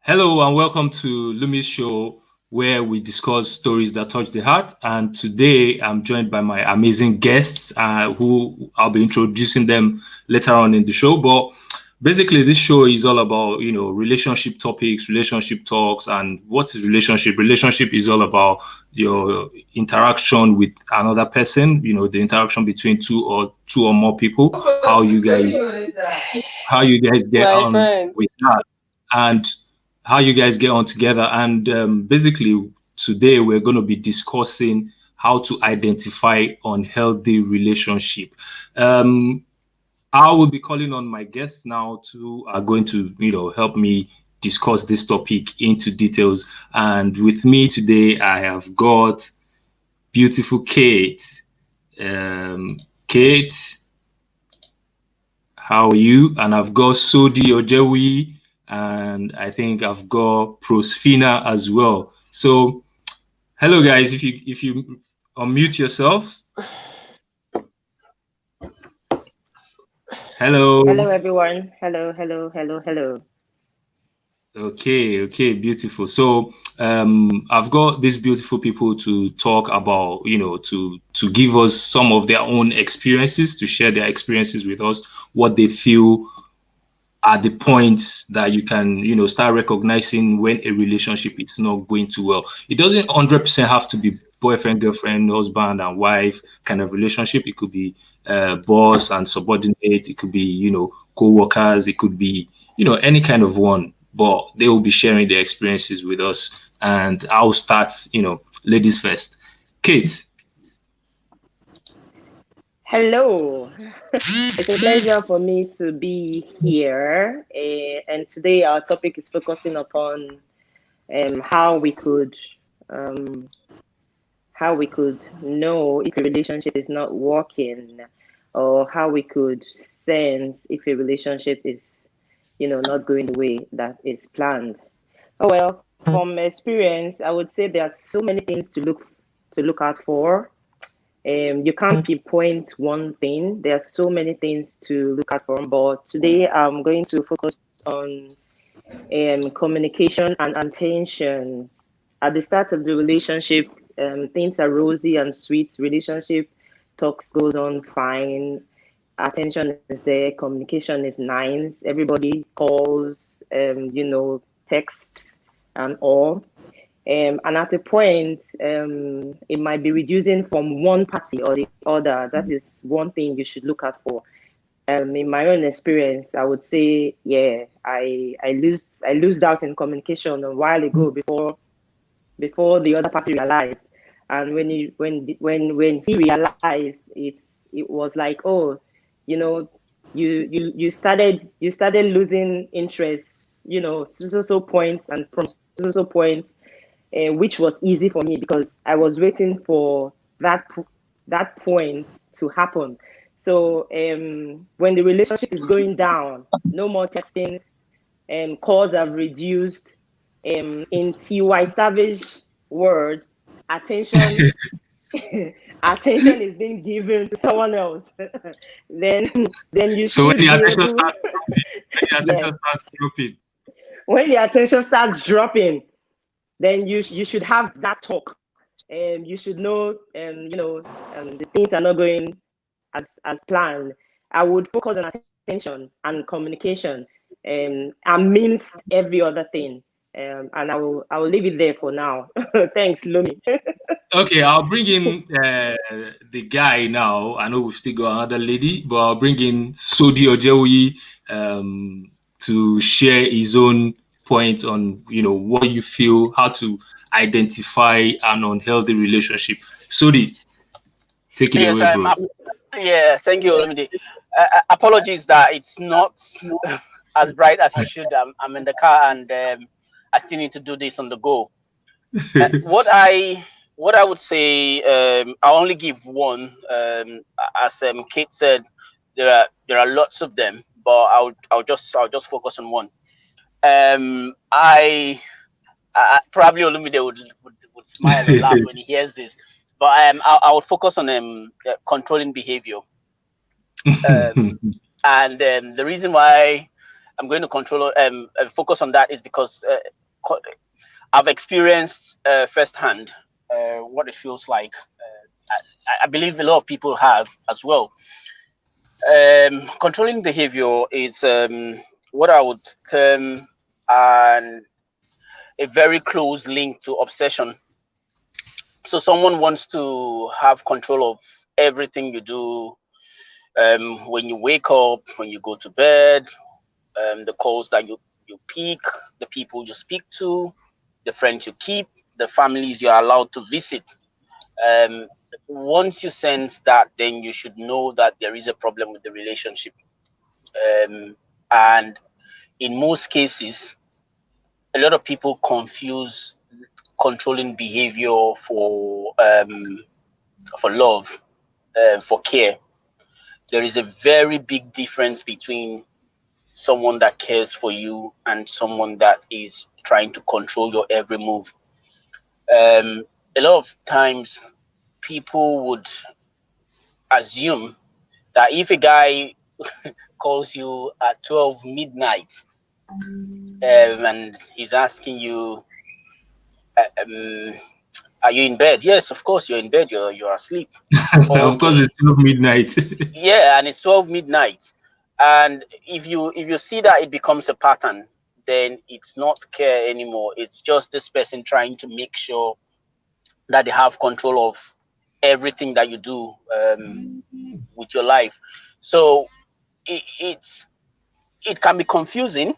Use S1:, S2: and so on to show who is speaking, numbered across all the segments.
S1: Hello and welcome to Lumi's show, where we discuss stories that touch the heart. And today I'm joined by my amazing guests, who I'll be introducing them later on in the show. But basically, this show is all about relationship topics, relationship talks, and what is relationship? Relationship is all about your interaction with another person. The interaction between two or more people. How you guys get
S2: My
S1: on
S2: friend.
S1: with that, and how you guys get on together. And basically, today we're going to be discussing how to identify unhealthy relationship. Um, I will be calling on my guests now to are going to help me discuss this topic into details. And with me today, I have got beautiful Kate. Kate, how are you? And I've got Sodi Ojewi, and I think I've got Prosefina as well. So, hello guys. If you unmute yourselves. Hello.
S2: Hello, everyone. Hello.
S1: Okay, beautiful. So, I've got these beautiful people to talk about, to give us some of their own experiences, to share their experiences with us, what they feel are the points that you can, start recognizing when a relationship is not going too well. It doesn't 100% have to be boyfriend, girlfriend, husband and wife kind of relationship. It could be boss and subordinate. It could be, co-workers. It could be, any kind of one. But they will be sharing their experiences with us. And I'll start, ladies first. Kate.
S2: Hello. It's a pleasure for me to be here. And today our topic is focusing upon how we could know if a relationship is not working, or how we could sense if a relationship is, not going the way that it's planned. Oh well, from experience, I would say there are so many things to look out for. You can't pinpoint one thing. There are so many things to look out for. But today I'm going to focus on communication and attention. At the start of the relationship, things are rosy and sweet. Relationship talks goes on fine. Attention is there. Communication is nice. Everybody calls, texts and all. And at a point, it might be reducing from one party or the other. That is one thing you should look out for. In my own experience, I would say, yeah, I lose out in communication a while ago before the other party realized. And when he realized, it was like, oh, you started losing interest, so points, and from so points, which was easy for me because I was waiting for that point to happen. So when the relationship is going down, no more texting, calls have reduced. In TY Savage word, attention attention is being given to someone else. then you
S1: So
S2: should
S1: when the
S2: be
S1: attention
S2: able.
S1: starts dropping,
S2: When the attention starts dropping, then you should have that talk. You should know, the things are not going as planned. I would focus on attention and communication, amidst every other thing. And I will leave it there for now. Thanks, Lumi.
S1: Okay, I'll bring in the guy now. I know we've still got another lady, but I'll bring in Sodi Ojewi to share his own point on, what you feel, how to identify an unhealthy relationship. Sodi, take it away, bro.
S3: Thank you, Olumide. Apologies that it's not as bright as it should. I'm in the car and I still need to do this on the go. What I would say, I'll only give one. As Kate said, there are lots of them, but I'll just focus on one. I probably Olumide would smile and laugh when he hears this, but I would focus on controlling behavior. And the reason why I'm going to control focus on that is because I've experienced firsthand what it feels like. I believe a lot of people have as well. Controlling behavior is what I would term a very close link to obsession. So someone wants to have control of everything you do, when you wake up, when you go to bed, the calls that you pick, the people you speak to, the friends you keep, the families you're allowed to visit. Once you sense that, then you should know that there is a problem with the relationship. And in most cases, a lot of people confuse controlling behavior for love, for care. There is a very big difference between someone that cares for you and someone that is trying to control your every move. A lot of times, people would assume that if a guy calls you at 12 midnight and he's asking you, are you in bed? Yes, of course you're in bed. You're asleep.
S1: Of course, it's 12 midnight.
S3: Yeah, and it's 12 midnight. And if you see that it becomes a pattern, then it's not care anymore. It's just this person trying to make sure that they have control of everything that you do with your life. So it can be confusing.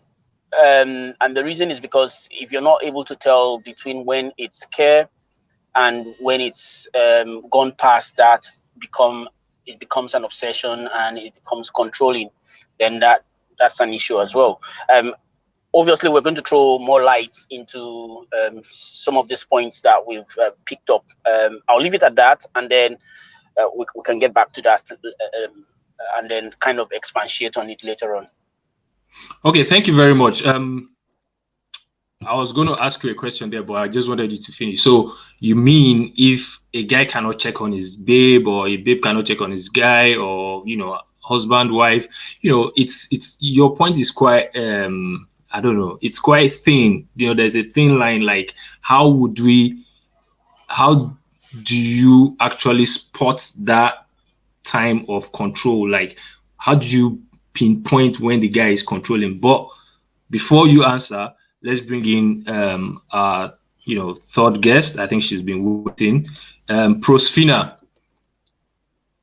S3: And the reason is because if you're not able to tell between when it's care and when it's gone past that, it becomes an obsession and it becomes controlling, then that's an issue as well. Obviously, we're going to throw more light into some of these points that we've picked up. I'll leave it at that, and then we can get back to that and then kind of expatiate on it later on.
S1: Okay, thank you very much. I was going to ask you a question there, but I just wanted you to finish. So you mean if a guy cannot check on his babe, or a babe cannot check on his guy, or husband, wife, it's your point is quite I don't know, it's quite thin. There's a thin line. Like, how do you actually spot that time of control? Like, how do you pinpoint when the guy is controlling? But before you answer, let's bring in our third guest. I think she's been waiting. Prosefina,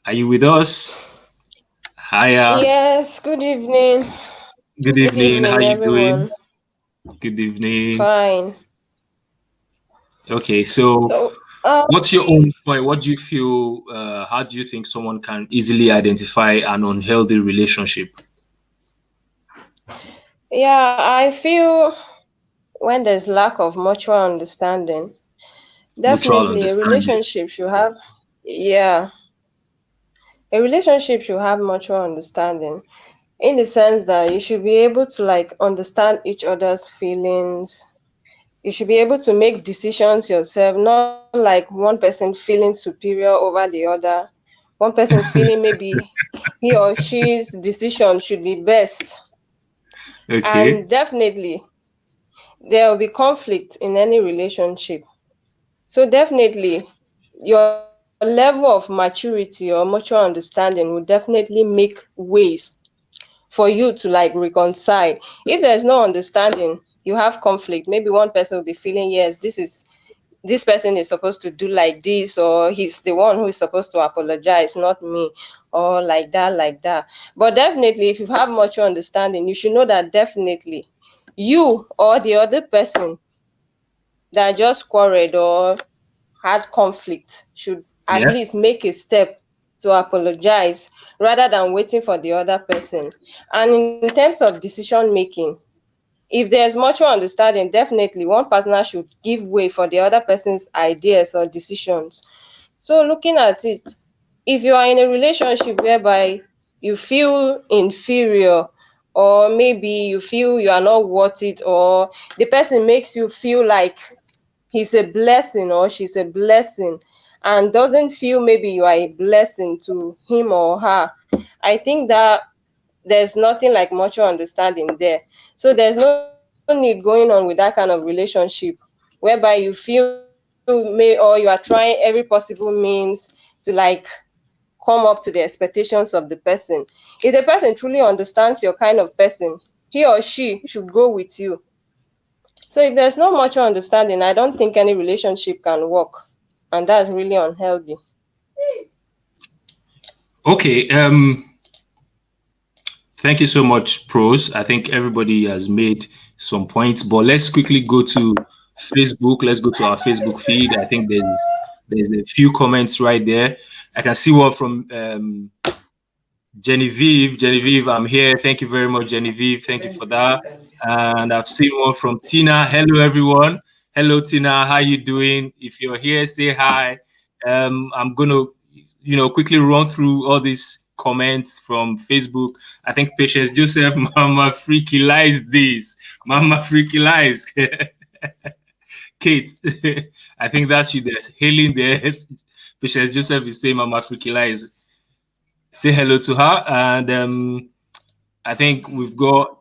S1: are you with us? Hiya.
S4: Yes, good evening.
S1: Good evening. How you
S4: everyone.
S1: doing? Good evening.
S4: Fine.
S1: Okay, so what's your own point? What do you feel? How do you think someone can easily identify an unhealthy relationship?
S4: Yeah, I feel when there's lack of mutual understanding, definitely a relationship should have, a relationship should have mutual understanding, in the sense that you should be able to understand each other's feelings. You should be able to make decisions yourself, not like one person feeling superior over the other, one person feeling maybe he or she's decision should be best.
S1: Okay.
S4: And definitely there will be conflict in any relationship. So definitely your level of maturity or mutual understanding will definitely make ways for you to reconcile. If there's no understanding, you have conflict. Maybe one person will be feeling, yes, this person is supposed to do like this, or he's the one who is supposed to apologize, not me, or like that. But definitely, if you have mutual understanding, you should know that definitely you or the other person that just quarreled or had conflict should at least make a step to apologize, rather than waiting for the other person. And in terms of decision making, if there's mutual understanding, definitely one partner should give way for the other person's ideas or decisions. So looking at it, if you are in a relationship whereby you feel inferior, or maybe you feel you are not worth it, or the person makes you feel like he's a blessing or she's a blessing, and doesn't feel maybe you are a blessing to him or her, I think that there's nothing like mutual understanding there. So there's no need going on with that kind of relationship whereby you feel or you are trying every possible means to like come up to the expectations of the person. If the person truly understands your kind of person, he or she should go with you. So if there's no mutual understanding, I don't think any relationship can work. And that's really unhealthy.
S1: Okay. Thank you so much, Pros. I think everybody has made some points, but let's quickly go to Facebook. Let's go to our Facebook feed. I think there's a few comments right there. I can see one from Genevieve. Genevieve, I'm here. Thank you very much, Genevieve. Thank you for that. And I've seen one from Tina. Hello, everyone. Hello, Tina. How you doing? If you're here, say hi. I'm gonna, quickly run through all these comments from Facebook. I think Patience Joseph, Mama Freaky Lies this. Mama Freaky Lies. Kate, I think that's you there. Hailing there. Patience Joseph is saying Mama Freaky Lies. Say hello to her. And I think we've got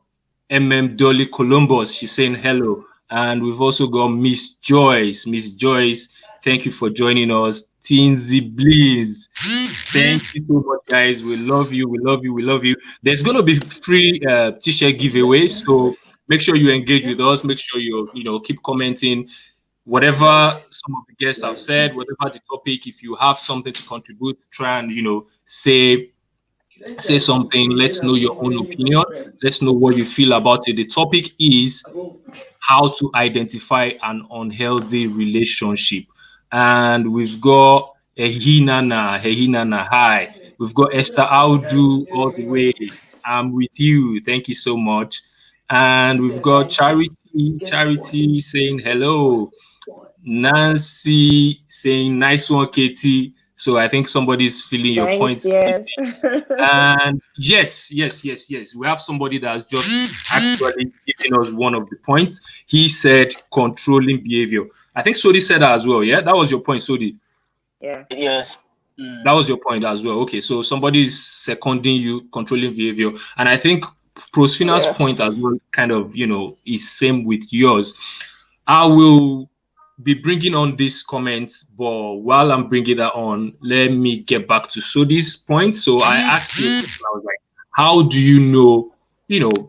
S1: Dolly Columbus. She's saying hello. And we've also got Miss Joyce. Miss Joyce, thank you for joining us. Teensy Bleeze. Thank you so much, guys. We love you. We love you. We love you. There's going to be free t-shirt giveaways. So make sure you engage with us. Make sure you keep commenting. Whatever some of the guests have said, whatever the topic, if you have something to contribute, try and say something. Let's know your own opinion. Let's know what you feel about it. The topic is how to identify an unhealthy relationship. And we've got Ehinana, hi. We've got Esther Audu all the way. I'm with you. Thank you so much. And we've got Charity saying hello. Nancy saying nice one, Katie. So I think somebody's feeling your points.
S2: Yes.
S1: And yes. We have somebody that's just actually giving us one of the points. He said controlling behavior. I think Sodi said that as well. Yeah, that was your point, Sodi.
S2: Yeah.
S3: Yes.
S1: That was your point as well. Okay, so somebody's seconding you, controlling behavior. And I think Prosefina's point as well kind of, is same with yours. I will be bringing on these comments, but while I'm bringing that on, let me get back to Sodi's point. So I asked you, I was like, how do you know,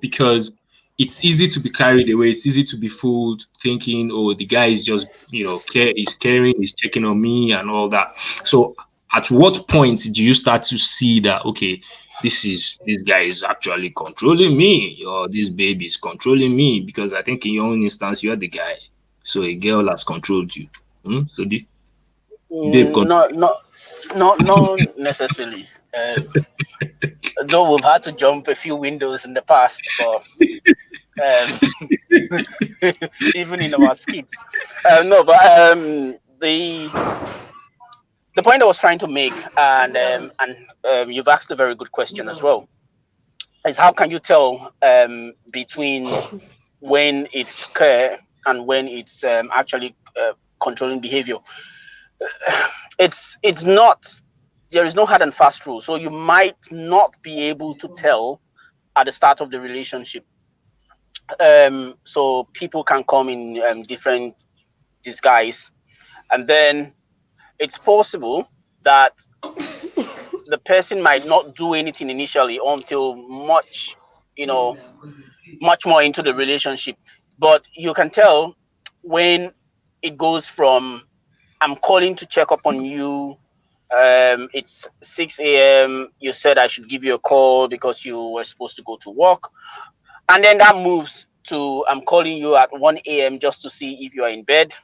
S1: because it's easy to be carried away. It's easy to be fooled thinking, oh, the guy is just, he's caring, he's checking on me and all that. So at what point do you start to see that, okay, this guy is actually controlling me, or this baby is controlling me? Because I think in your own instance, you're the guy. So a girl has controlled you. So
S3: not necessarily. Though we've had to jump a few windows in the past, but even in our skits. The point I was trying to make, and you've asked a very good question as well, is how can you tell between when it's care and when it's actually controlling behavior? It's not, there is no hard and fast rule. So you might not be able to tell at the start of the relationship. So people can come in different disguise, and then it's possible that the person might not do anything initially until much more into the relationship. But you can tell when it goes from, I'm calling to check up on you, it's 6 a.m. You said I should give you a call because you were supposed to go to work. And then that moves to, I'm calling you at 1 a.m. just to see if you are in bed.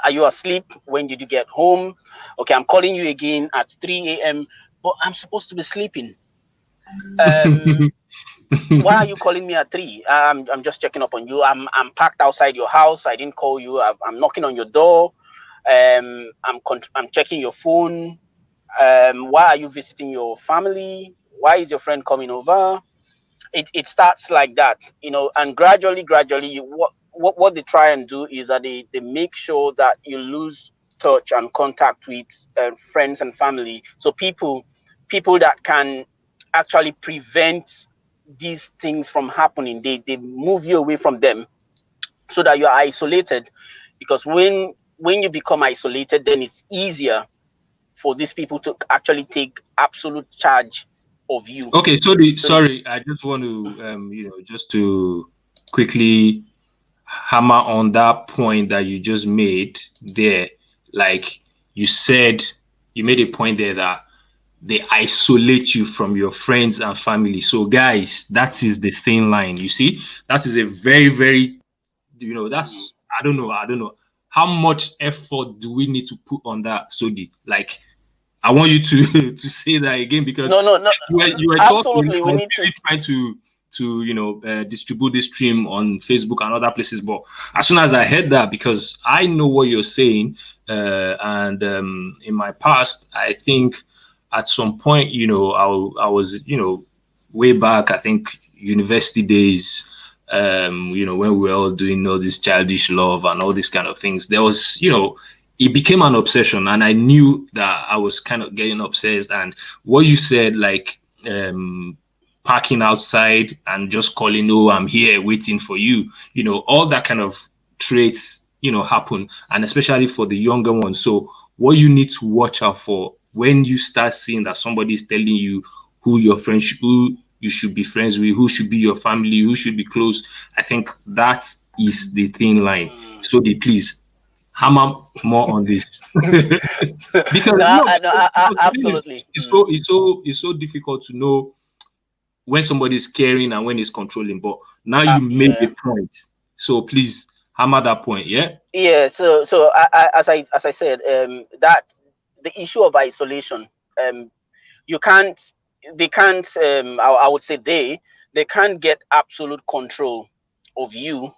S3: Are you asleep? When did you get home? Okay, I'm calling you again at 3 a.m., but I'm supposed to be sleeping. Why are you calling me at 3? I'm just checking up on you. I'm parked outside your house. I didn't call you. I'm knocking on your door. I'm checking your phone. Why are you visiting your family? Why is your friend coming over? It starts like that, and gradually, what they try and do is that they make sure that you lose touch and contact with friends and family. So people that can actually prevent these things from happening. They move you away from them so that you are isolated, because when you become isolated, then it's easier for these people to actually take absolute charge of you.
S1: Okay, so sorry, I just want to just to quickly hammer on that point that you just made there. Like you said, you made a point there that they isolate you from your friends and family. So guys, that is the thin line. You see, that is a very, very, that's I don't know. How much effort do we need to put on that, Sodi? Like, I want you to to say that again, because
S3: No,
S1: you were talking.
S3: absolutely.
S1: I
S3: We
S1: was
S3: need to.
S1: busy trying to distribute this stream on Facebook and other places. But as soon as I heard that, because I know what you're saying, and in my past, I think at some point, I was, way back, I think university days, when we were all doing all this childish love and all these kind of things, there was, it became an obsession, and I knew that I was kind of getting obsessed. And what you said, like, parking outside and just calling, oh, I'm here waiting for you, all that kind of traits, happen, and especially for the younger ones. So what you need to watch out for when you start seeing that somebody is telling you who your friends, who you should be friends with, who should be your family, who should be close, I think that is the thin line. So they please hammer more on this. Because
S3: No,
S1: no, because the thing is,
S3: absolutely.
S1: it's so difficult to know when somebody is caring and when it's controlling. But now
S3: Uh,
S1: you made
S3: yeah.
S1: the point, so please hammer that point. Yeah.
S3: Yeah. So as I said, that the issue of isolation, you can't, they can't, I would say they can't get absolute control of you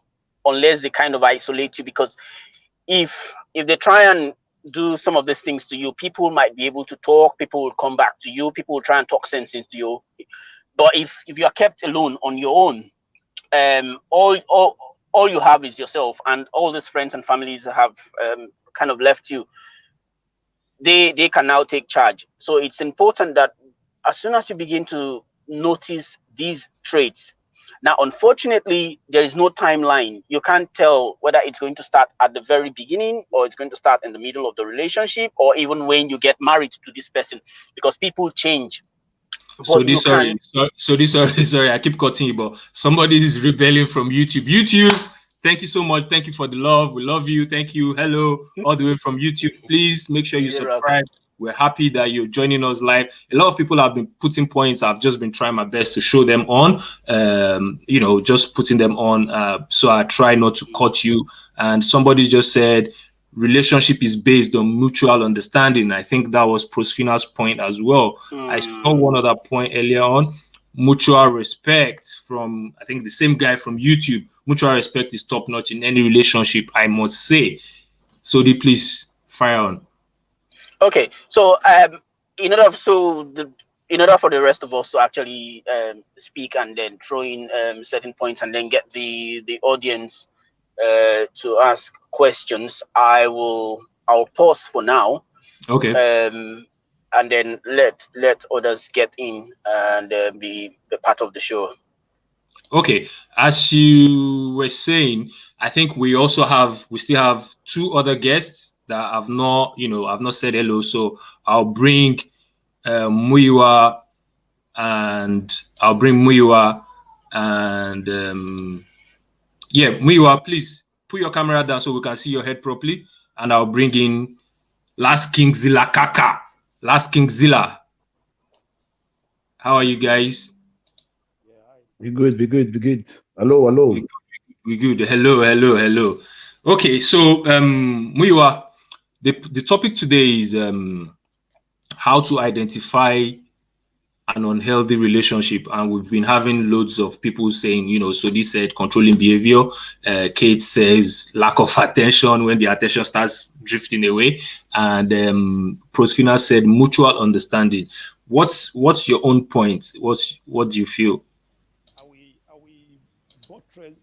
S3: unless they kind of isolate you. Because if they try and do some of these things to you, people might be able to talk, people will come back to you, people will try and talk sense into you. But if you are kept alone on your own, all you have is yourself, and all these friends and families have kind of left you. They can now take charge. So it's important that as soon as you begin to notice these traits, now unfortunately there is no timeline. You can't tell whether it's going to start at the very beginning, or it's going to start in the middle of the relationship, or even when you get married to this person, because people change.
S1: So
S3: But you
S1: this
S3: can.
S1: sorry, I keep cutting you, but somebody is rebelling from YouTube. YouTube, thank you so much. Thank you for the love. We love you. Thank you. Hello, all the way from YouTube. Please make sure you
S3: You're welcome.
S1: subscribe. We're happy that you're joining us live. A lot of people have been putting points. I've just been trying my best to show them on, just putting them on. So I try not to cut you. And somebody just said, relationship is based on mutual understanding. I think that was Prosefina's point as well. I saw one other point earlier on. Mutual respect, from I think the same guy from YouTube. Mutual respect is top notch in any relationship, I must say. So please fire on.
S3: Okay, so in order for the rest of us to actually speak and then throw in certain points and then get the audience to ask questions, I'll pause for now.
S1: Okay.
S3: And then let others get in and be part of the show.
S1: Okay, as you were saying, I think we still have two other guests that I've not said hello. So I'll bring MUYIWA and MUYIWA, please put your camera down so we can see your head properly, and I'll bring in Last King Zilla Kaka. Last King Zilla. How are you guys?
S5: Be good. Hello.
S1: We good. Hello. Okay, so MUYIWA, the topic today is how to identify an unhealthy relationship, and we've been having loads of people saying, so this said controlling behavior. Kate says lack of attention, when the attention starts drifting away, and Prosefina said mutual understanding. What's your own point? What do you feel?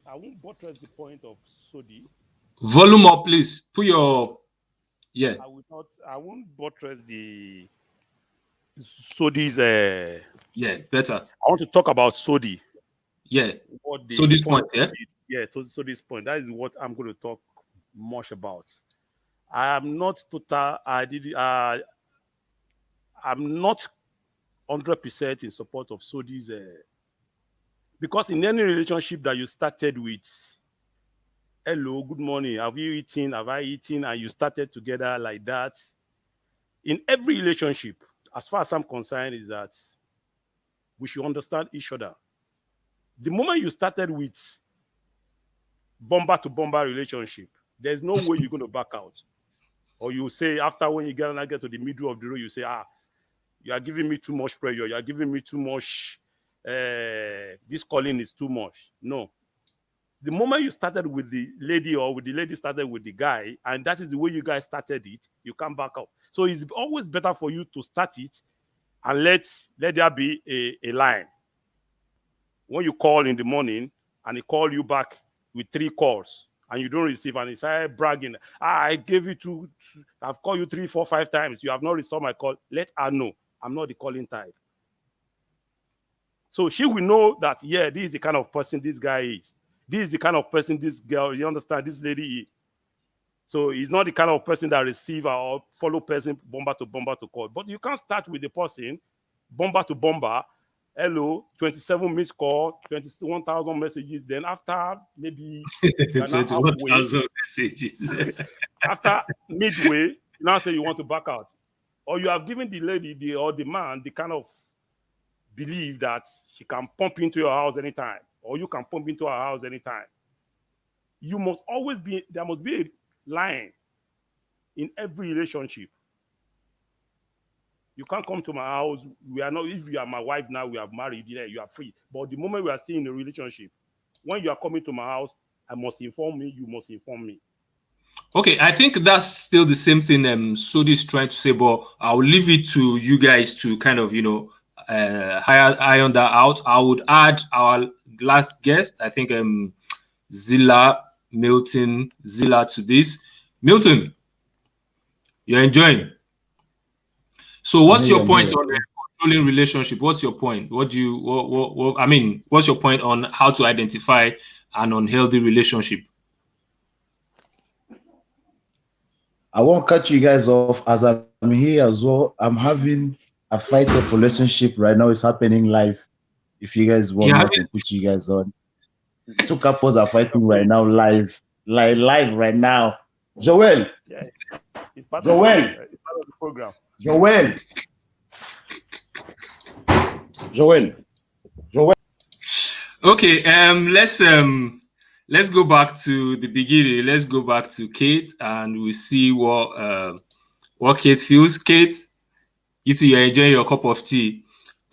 S6: I won't buttress the point of Sodi.
S1: Volume up, please. Put your
S6: I won't buttress the Sodi's.
S1: Yeah, better.
S6: I want to talk about Sodi.
S1: Yeah.
S6: What
S1: So this point, yeah.
S6: So this point. That is what I'm going to talk much about. I am not total. I'm not 100% in support of Sodi's. Because in any relationship that you started with, hello, good morning, have you eaten? Have I eaten? And you started together like that. In every relationship, as far as I'm concerned, is that we should understand each other. The moment you started with bomber to bomber relationship, there's no way you're going to back out. Or you say after when you get to the middle of the road, you say, you are giving me too much pressure. You are giving me too much. This calling is too much. No. The moment you started with the lady or with the lady started with the guy, and that is the way you guys started it, you come back up. So it's always better for you to start it and let there be a line. When you call in the morning and he call you back with 3 calls and you don't receive and he started bragging, I gave you I've called you 3, 4, 5 times. You have not received my call. Let her know I'm not the calling type. So she will know that, yeah, this is the kind of person this guy is. This is the kind of person this girl, you understand, this lady is. So he's not the kind of person that receive or follow person bomber to call. But you can't start with the person bomber to bomber. Hello, 27 missed call, 21,000 messages. Then after maybe
S1: 21,000 messages.
S6: after midway, you now say you want to back out. Or you have given the lady or the man the kind of belief that she can pump into your house anytime, or you can pump into her house anytime. There must be a line in every relationship. You can't come to my house. We are not, if you are my wife now, we are married, yeah, you are free. But the moment we are still in a relationship, when you are coming to my house, I must inform me, you must inform me.
S1: Okay, I think that's still the same thing Sodi is trying to say, but I'll leave it to you guys to kind of, iron that out. I would add our last guest, I think Zilla to this. Milton, you're enjoying. So what's your point on the controlling relationship? What's your point? What's your point on how to identify an unhealthy relationship?
S5: I won't cut you guys off as I'm here as well. I'm having a fight of relationship right now. It's happening live. If you guys want me to put you guys on. 2 couples are fighting right now live right now. Joel.
S6: Yeah, it's part
S5: Joel.
S6: It's part of the program.
S5: Joel.
S1: Okay, let's go back to the beginning. Let's go back to Kate and we'll see what Kate feels. Kate, you two, you're enjoying your cup of tea.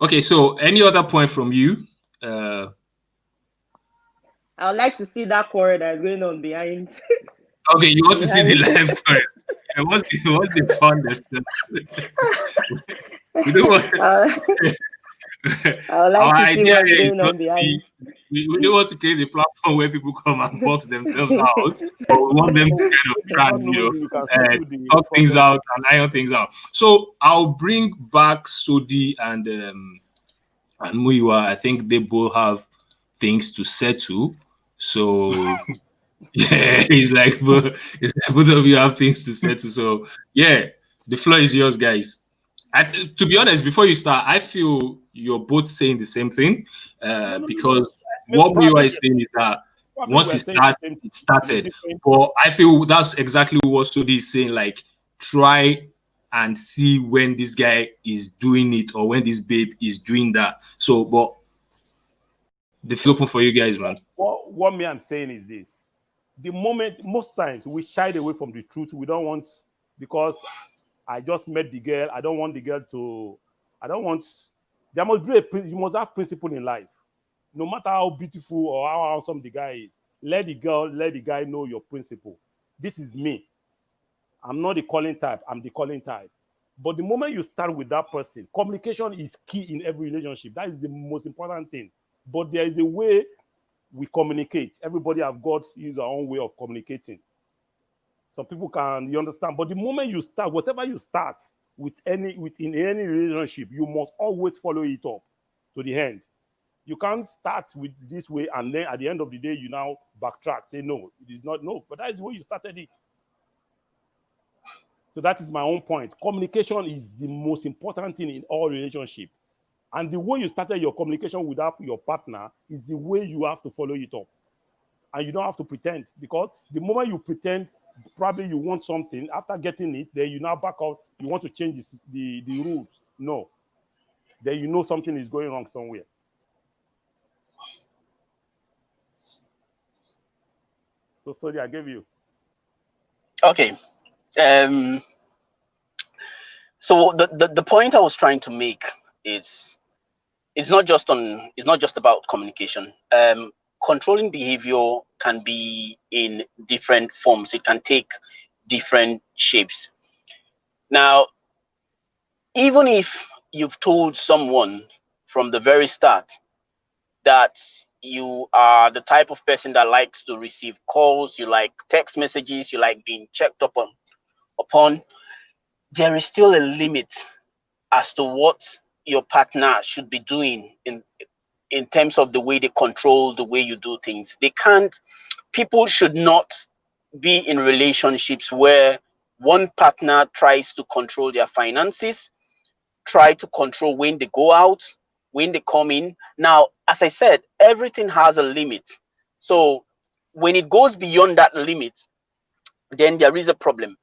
S1: Okay, so any other point from you?
S2: I would like to see that quarrel that is going on behind.
S1: Okay, you want to see the live quarrel? What's the fun? We don't want.
S2: I would like to see what's going on behind.
S1: We don't want to create a platform where people come and box themselves out. But we want them to kind of try and talk things out and iron things out. So I'll bring back Sodi and MUYIWA. I think they both have things to settle. So yeah, it's like both of you have things to settle. So yeah, the floor is yours, guys. To be honest, before you start, I feel you're both saying the same thing because what MUYIWA is saying is that once it starts, it started. But I feel that's exactly what Sodi is saying. Like, try and see when this guy is doing it or when this babe is doing that. So, but the floor open for you guys, man.
S6: What me I'm saying is this: the moment, most times we shied away from the truth. We don't want, because I just met the girl. I don't want the girl to. I don't want. There must be you must have principle in life. No matter how beautiful or how awesome the guy is, let the guy know your principle. This is me. I'm not the calling type. I'm the calling type. But the moment you start with that person, communication is key in every relationship. That is the most important thing. But there is a way we communicate. Everybody have got his own way of communicating. Some people can, you understand. But the moment you start, whatever you start, within any relationship, you must always follow it up to the end. You can't start with this way and then at the end of the day, you now backtrack, say, no, it is not, no, but that is the way you started it. So that is my own point. Communication is the most important thing in all relationships. And the way you started your communication with your partner is the way you have to follow it up. And you don't have to pretend, because the moment you pretend, probably you want something, after getting it, then you now back out, you want to change the rules. No. Then you know something is going wrong somewhere. So sorry, I gave you.
S3: Okay. So the point I was trying to make is it's not just about communication. Controlling behavior can be in different forms. It can take different shapes. Now, even if you've told someone from the very start that you are the type of person that likes to receive calls, you like text messages, you like being checked upon, there is still a limit as to what your partner should be doing in terms of the way they control the way you do things. People should not be in relationships where one partner tries to control their finances, try to control when they go out, when they come in. Now, as I said, everything has a limit. So when it goes beyond that limit, then there is a problem.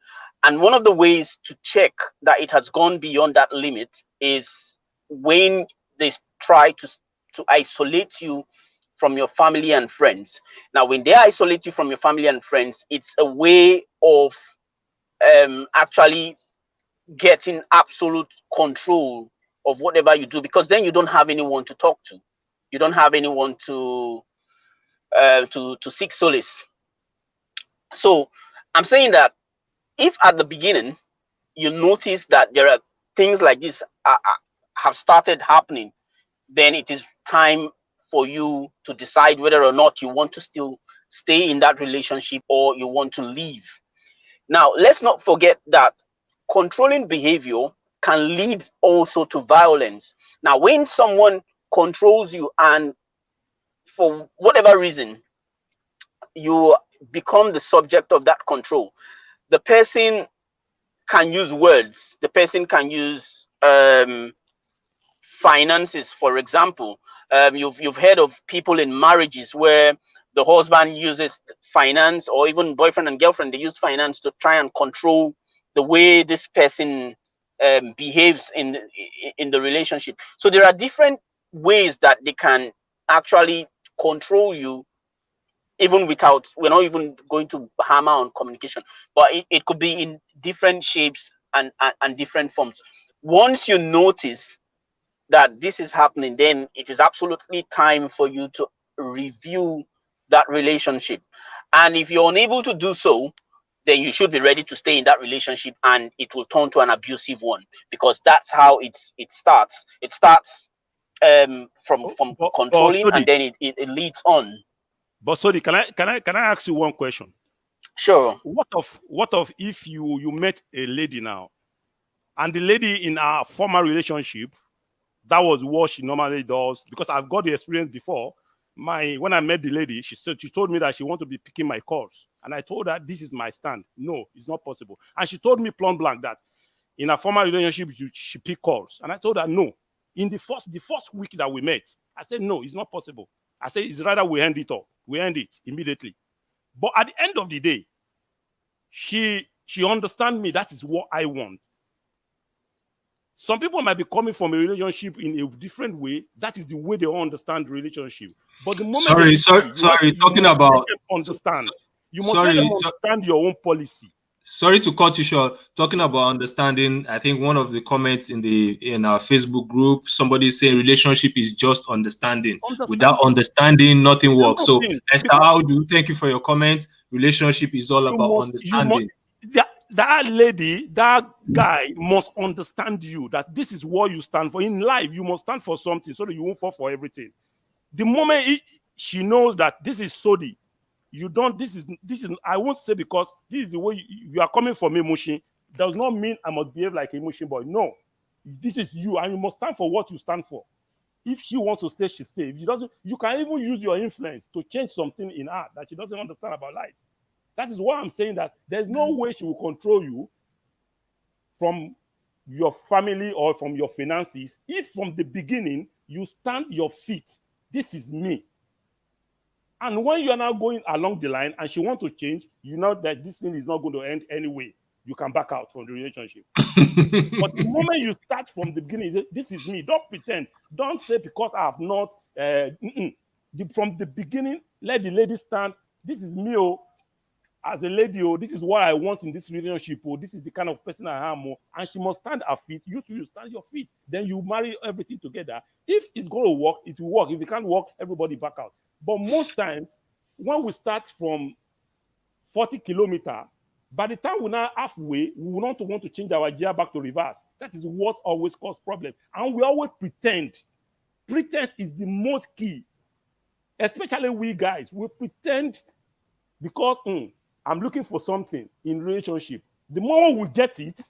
S3: And one of the ways to check that it has gone beyond that limit is when they try to isolate you from your family and friends. Now, when they isolate you from your family and friends, it's a way of actually getting absolute control of whatever you do, because then you don't have anyone to talk to. You don't have anyone to seek solace. So I'm saying that if at the beginning you notice that there are things like this have started happening, then it is time for you to decide whether or not you want to still stay in that relationship or you want to leave. Now, let's not forget that controlling behavior can lead also to violence. Now, when someone controls you and for whatever reason you become the subject of that control, the person can use words, the person can use finances, for example. You've heard of people in marriages where the husband uses finance, or even boyfriend and girlfriend, they use finance to try and control the way this person behaves in the relationship. So there are different ways that they can actually control you, even without, we're not even going to hammer on communication, but it could be in different shapes and different forms. Once you notice that this is happening, then it is absolutely time for you to review that relationship. And if you're unable to do so, then you should be ready to stay in that relationship, and it will turn to an abusive one, because that's how it starts. It starts from controlling, and then it leads on.
S6: But sorry, can I ask you one question?
S3: Sure.
S6: What of if you met a lady now, and the lady in our former relationship, that was what she normally does? Because I've got the experience before. When I met the lady, she told me that she wanted to be picking my calls, and I told her this is my stand. No, it's not possible. And she told me point blank that in a former relationship she pick calls, and I told her no. In the first week that we met, I said no, it's not possible. I said it's rather we end it up. We end it immediately. But at the end of the day, she understands me. That is what I want. Some people might be coming from a relationship in a different way. That is the way they understand relationship. But the moment
S1: talking about
S6: understand, you must let them understand your own policy.
S1: Sorry to cut you short. Talking about understanding, I think one of the comments in our Facebook group, somebody saying relationship is just understanding. Without understanding, nothing works. So, Esther, thank you for your comment. Relationship is all about understanding.
S6: That lady, that guy must understand you, that this is what you stand for. In life, you must stand for something so that you won't fall for everything. The moment she knows that this is Sodi, you don't, this is, I won't say because this is the way you are coming from emotion, does not mean I must behave like a emotion boy. No. This is you, and you must stand for what you stand for. If she wants to stay, she stay. If she doesn't, you can even use your influence to change something in her that she doesn't understand about life. That is why I'm saying that there's no way she will control you from your family or from your finances if from the beginning you stand your feet. This is me. And when you are now going along the line and she wants to change, you know that this thing is not going to end anyway. You can back out from the relationship. But the moment you start from the beginning, this is me. Don't pretend. Don't say because I have not. From the beginning, let the lady stand. This is me. Oh, as a lady, oh, this is what I want in this relationship. Oh, this is the kind of person I am. Oh, and she must stand her feet. You two, you stand your feet. Then you marry everything together. If it's going to work, it will work. If it can't work, everybody back out. But most times, when we start from 40 kilometers, by the time we're now halfway, we will not want to change our gear back to reverse. That is what always causes problems. And we always pretend. Pretense is the most key. Especially we guys. We pretend because I'm looking for something in relationship. The moment we get it,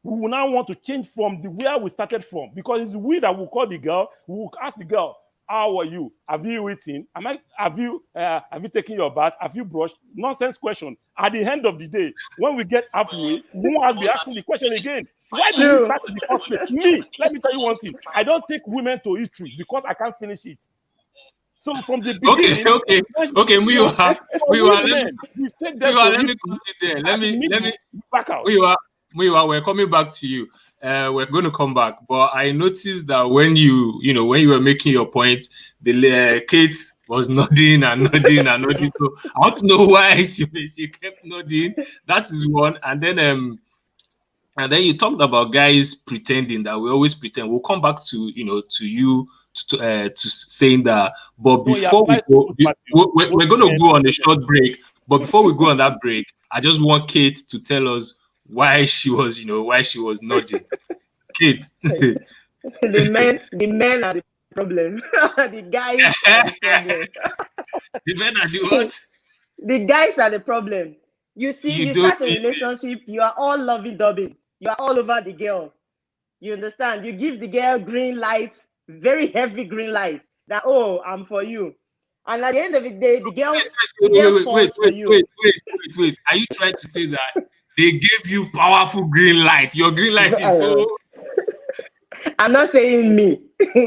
S6: we will now want to change from the where we started from. Because it's we that will call the girl, we will ask the girl, how are you? Have you eaten? Have you taken your bath? Have you brushed? Nonsense question. At the end of the day, when we get halfway, we won't be asking the question again. Why do you start in the first place? Me, let me tell you one thing. I don't take women to eat trees because I can't finish it. So from the beginning,
S1: okay, MUYIWA, let me cut you there. Let me
S6: back out.
S1: MUYIWA, we're coming back to you. We're going to come back, but I noticed that when you were making your point, the Kate was nodding and nodding and nodding. So I want to know why she kept nodding. That is one, and then you talked about guys pretending that we always pretend. We'll come back to you to saying that, but before we go, we're going to go on a short break. But before we go on that break, I just want Kate to tell us why she was nodding. Kate.
S2: the men are the problem. The guys are the problem.
S1: The men are the what?
S2: The guys are the problem. You see, you start a relationship, you are all lovey-dovey. You are all over the girl. You understand? You give the girl green lights, very heavy green lights, that, oh, I'm for you. And at the end of the day, the girl falls for you.
S1: Wait. Are you trying to say that they gave you powerful green light? Your green light is so...
S2: I'm not saying me.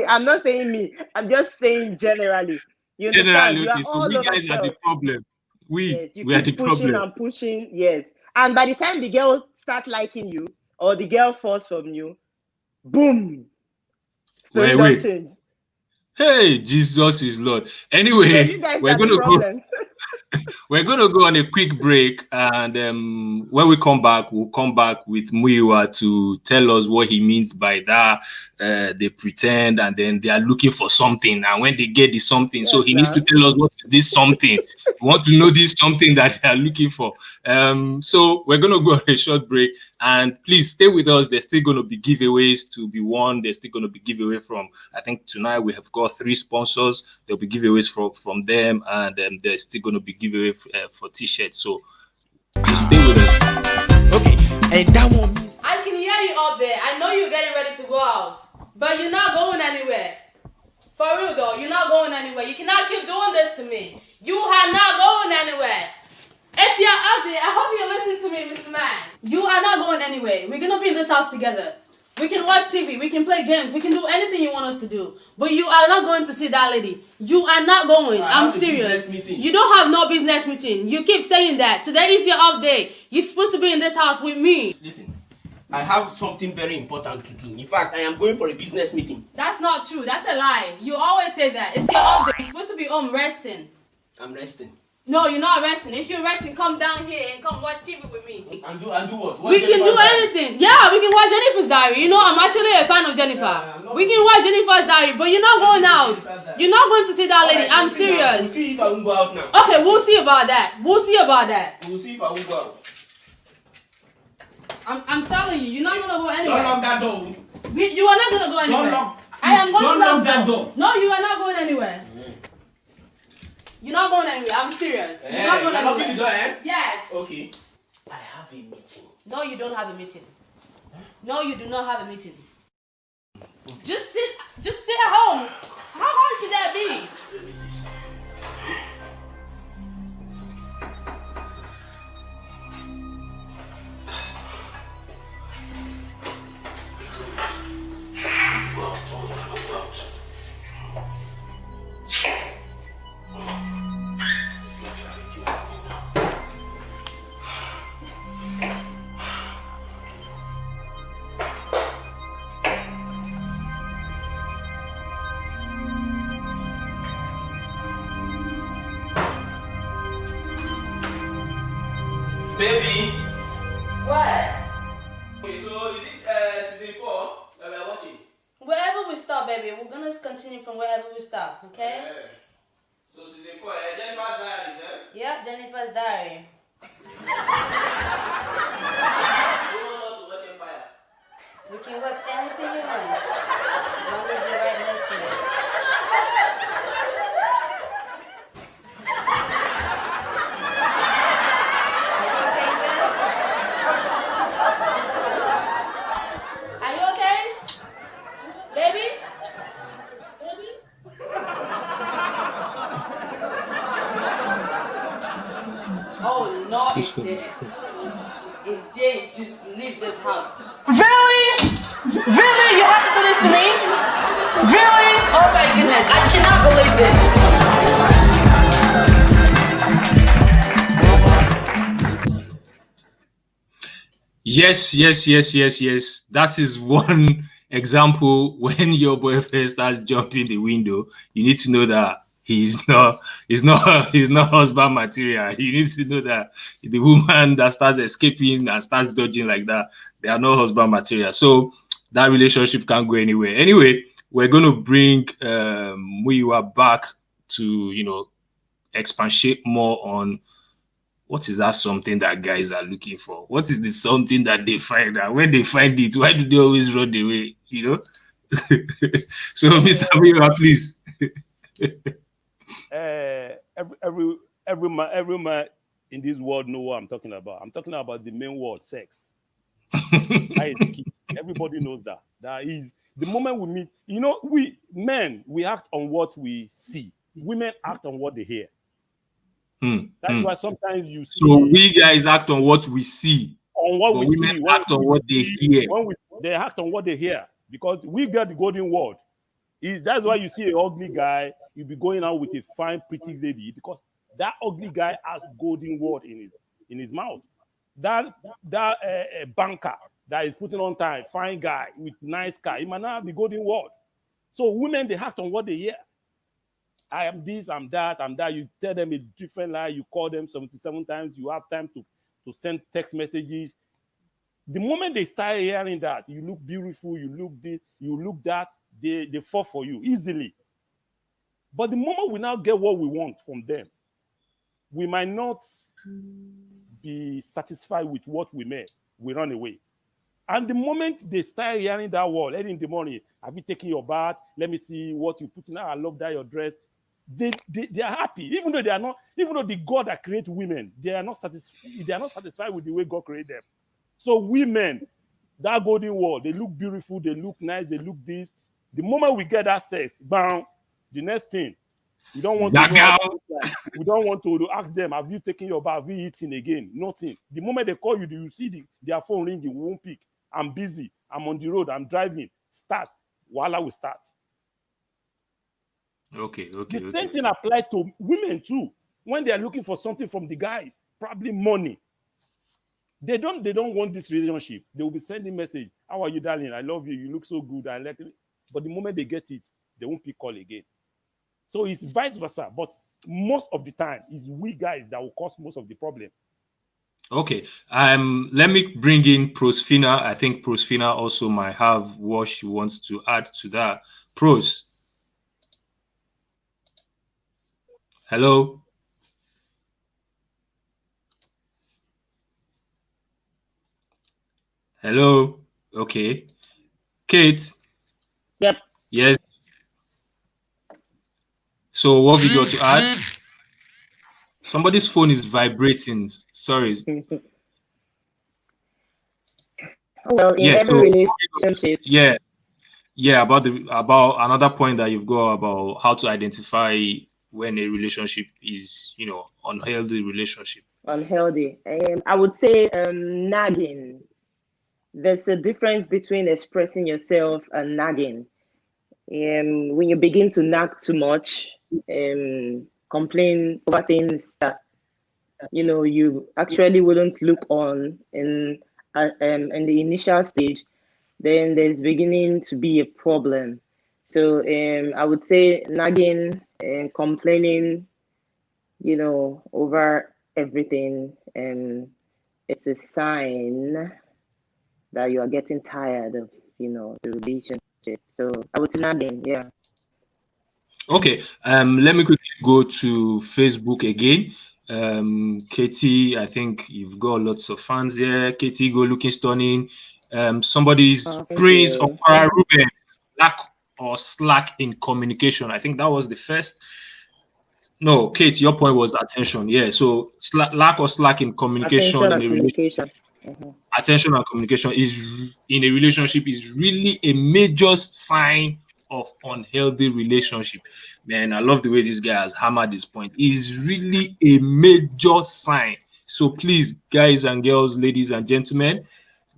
S2: I'm not saying me. I'm just saying generally. You understand?
S1: Generally, okay, so we guys are the problem. We are the problem.
S2: Pushing, yes. And by the time the girl starts liking you, or the girl falls from you, boom.
S1: Wait. Hey, Jesus is Lord. Anyway, we're going to go. We're going to go on a quick break, and when we come back, we'll come back with MUYIWA to tell us what he means by that. They pretend, and then they are looking for something, and when they get the something, so he needs to tell us what is this something. We want to know this something that they are looking for. So we're going to go on a short break, and please stay with us. There's still going to be giveaways to be won. There's still going to be giveaway from, I think tonight we have got 3 sponsors. There'll be giveaways from them, and there's still going to be giveaway for t-shirts. So just stay with us.
S7: Okay, and that one means
S8: I can hear you up there. I know you're getting ready to go out, but you're not going anywhere. For real though, you're not going anywhere. You cannot keep doing this to me. You are not going anywhere. If you're out there, I hope you listen to me, Mr. Man. You are not going anywhere. We're gonna be in this house together. We can watch TV, we can play games, we can do anything you want us to do. But you are not going to see that lady. You are not going. I'm serious. You don't have no business meeting. You keep saying that. Today is your off day. You're supposed to be in this house with me.
S7: Listen, I have something very important to do. In fact, I am going for a business meeting.
S8: That's not true. That's a lie. You always say that. It's your off day. You're supposed to be home resting.
S7: I'm resting.
S8: No, you're not resting. If you're resting, come down here and come watch TV with me.
S7: And do what?
S8: We can do anything. Yeah, we can watch Jennifer's Diary. You know, I'm actually a fan of Jennifer. We can watch Jennifer's Diary, but you're not going out. You're not going to see that lady. I'm serious.
S7: We'll see if I won't go out now.
S8: Okay, we'll see about that. We'll see if I won't go out. I'm telling you, you're not going to go anywhere.
S7: Don't lock that door.
S8: You are not going to go anywhere. I am going to
S7: lock that door.
S8: No, you are not going anywhere. You're not going anywhere. I'm serious. You're not going anywhere.
S7: Locking the door, eh?
S8: Yes.
S7: Okay. I have a meeting.
S8: No, you don't have a meeting. No, you do not have a meeting. Just sit at home. How hard could that be?
S7: Let me see. Baby.
S8: What?
S7: So is it season 4 that we are watching?
S8: Wherever we stop, baby, we're gonna continue from wherever we stop, okay?
S7: Yeah. So season 4, Jennifer's Diaries, eh?
S8: Yeah, Jennifer's Diary.
S7: You want us to watch Empire?
S8: We can watch anything you want. As long as you're right next to it. Are you okay? Baby? Oh, no, it didn't. It did just leave this house. Really? Really? You have to do this to me? Really? Oh my goodness, I cannot believe this.
S1: Yes. That is one example. When your boyfriend starts jumping the window, you need to know that he's not husband material. You need to know that the woman that starts escaping and starts dodging like that, they are not husband material. So that relationship can't go anywhere. Anyway, we're going to bring MUYIWA back to expatiate more on what is that something that guys are looking for. What is the something that they find, and when they find it, why do they always run away? So Mr. MUYIWA, please.
S6: Every man in this world know what I'm talking about. I'm talking about the main word, sex. That is the key. Everybody knows that. That is the moment we meet. We men, we act on what we see. Women act on what they hear. That's why sometimes you see.
S1: So we guys act on what we see.
S6: On what we
S1: women
S6: see.
S1: Act on what they hear.
S6: They act on what they hear, because we get the golden word. That's why you see an ugly guy, you'll be going out with a fine, pretty lady, because that ugly guy has golden word in his mouth. That banker that is putting on time, fine guy with nice car, he might not have the golden word. So women, they act on what they hear. I am this, I'm that, I'm that. You tell them a different lie, you call them 77 times, you have time to send text messages. The moment they start hearing that, you look beautiful, you look this, you look that, they fall for you easily. But the moment we now get what we want from them, we might not be satisfied with what we made. We run away. And the moment they start hearing that word early in the morning, have you taken your bath? Let me see what you put in. I love that your dress. They are happy, even though the God that creates women, they are not satisfied with the way God created them. So women, that golden word, they look beautiful, they look nice, they look this. The moment we get that sex, bam, the next thing, we don't want to ask them, have you taken your bath, have you eaten again? Nothing. The moment they call you, you see their phone ringing, we won't pick. I'm busy, I'm on the road, I'm driving. Start. Voila, we start.
S1: Okay.
S6: The same thing applies to women too. When they are looking for something from the guys, probably money. They don't want this relationship. They will be sending message. How are you, darling? I love you. You look so good. I like it. But the moment they get it, they won't pick call again. So it's vice versa. But most of the time, it's we guys that will cause most of the problem.
S1: Okay. Let me bring in Prosefina. I think Prosefina also might have what she wants to add to that. Pros. Hello. Hello. Okay. Kate.
S2: Yep.
S1: Yes. So what we got to add? Somebody's phone is vibrating. Sorry.
S2: Well, in every relationship.
S1: Yeah, about another point that you've got about how to identify when a relationship is, unhealthy relationship.
S2: Unhealthy. I would say nagging. There's a difference between expressing yourself and nagging. When you begin to nag too much, complain over things that you actually wouldn't look on in the initial stage, then there's beginning to be a problem. So I would say nagging and complaining, over everything, it's a sign that you are getting tired of, the relationship. So I would say nagging, yeah.
S1: Okay, let me quickly go to Facebook again. Katie, I think you've got lots of fans here. Katie, go looking stunning. Somebody's Prince
S2: you.
S1: Okara Ruben, lack or slack in communication. I think that was the first. No, Kate, your point was attention. Yeah, so lack or slack in communication
S2: Attention
S1: in
S2: and
S1: a
S2: communication.
S1: attention and communication is in a relationship is really a major sign of unhealthy relationship. Man, I love the way this guy has hammered this point. Is really a major sign. So please, guys and girls, ladies and gentlemen,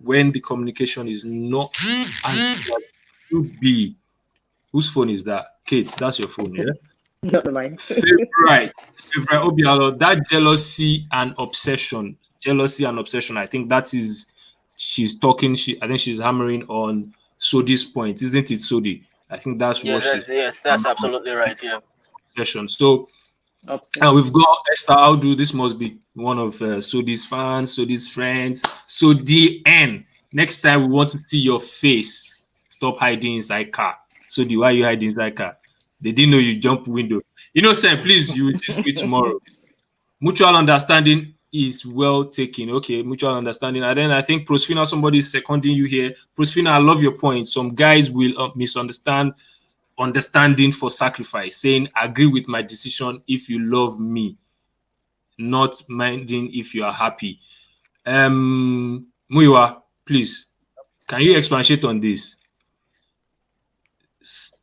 S1: when the communication is not as it should be, whose phone is that? Kate, that's your phone, yeah?
S2: Not mine.
S1: Favorite Obialo, that jealousy and obsession. I think that is she's talking. I think she's hammering on Sodi's point, isn't it, Sodi? I think that's what she's
S3: Yes, that's absolutely right. Yeah.
S1: obsession. So we've got Esther Audu. This must be one of Sodi's fans, Sodi's friends. Sodi N. Next time we want to see your face. Stop hiding inside car. Sodi, why you hiding inside car? They didn't know you jump window. Sam, please, you diss me tomorrow. Mutual understanding is well taken. Okay, mutual understanding. And then I think Prosefina, somebody is seconding you here. Prosefina, I love your point. Some guys will misunderstand understanding for sacrifice, saying, agree with my decision if you love me, not minding if you are happy. MUYIWA, please, can you expatiate on this?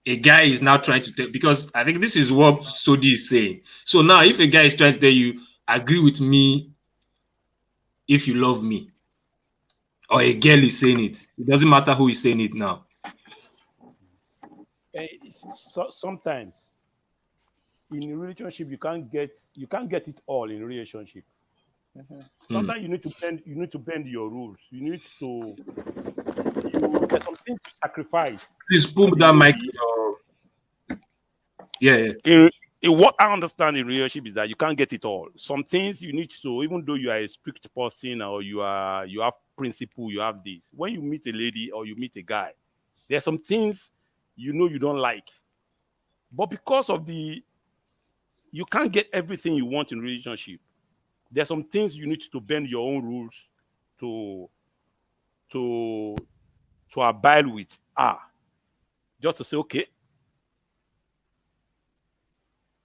S1: A guy is now trying to tell, because I think this is what Sodi is saying. So now if a guy is trying to tell you, agree with me if you love me, or a girl is saying it doesn't matter who is saying it now.
S6: Sometimes in a relationship you can't get it all in a relationship. Sometimes you need to bend your rules. There's some things to sacrifice.
S1: Please pull that mic.
S6: What I understand in relationship is that you can't get it all. Some things you need to, even though you are a strict person or you have principle, you have this. When you meet a lady or you meet a guy, there are some things you don't like. But because of you can't get everything you want in a relationship. There are some things you need to bend your own rules to abide with. Just to say, okay,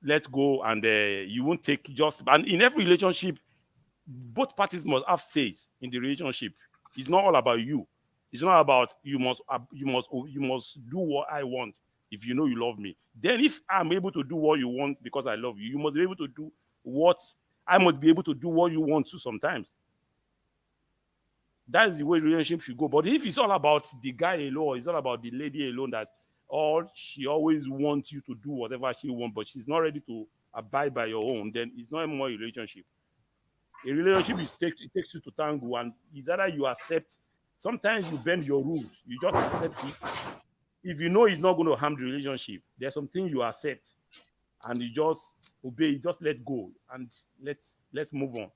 S6: let's go, and you won't take and in every relationship, both parties must have says in the relationship. It's not all about you. It's not about you must do what I want if you know you love me. Then if I'm able to do what you want because I love you, you must be able to do what I must be able to do what you want to sometimes. That is the way relationship should go. But if it's all about the guy alone, it's all about the lady alone, that she always wants you to do whatever she wants, but she's not ready to abide by your own, then it's not more a relationship. A relationship it takes you to tango, and it's either you accept. Sometimes you bend your rules. You just accept it. If you know it's not going to harm the relationship, there's something you accept, and you just obey. You just let go, and let's move on.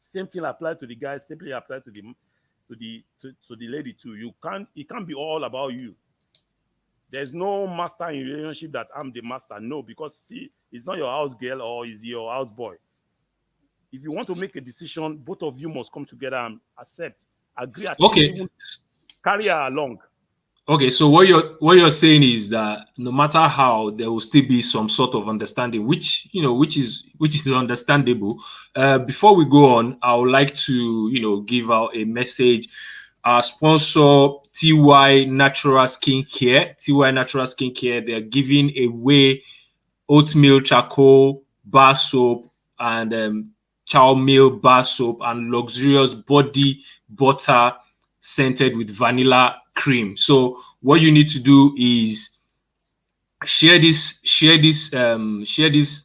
S6: Same thing applies to the guy. Simply apply to the lady too. It can't be all about you. There's no master in relationship that I'm the master. No, because see, it's not your house girl or is your house boy. If you want to make a decision, both of you must come together and accept, agree, even carry her along.
S1: Okay, so what you're saying is that no matter how, there will still be some sort of understanding, which is understandable. Before we go on, I would like to give out a message our sponsor, TY Natural Skincare. TY Natural Skincare, they're giving away oatmeal charcoal bar soap and chow meal bar soap and luxurious body butter scented with vanilla cream. So what you need to do is share this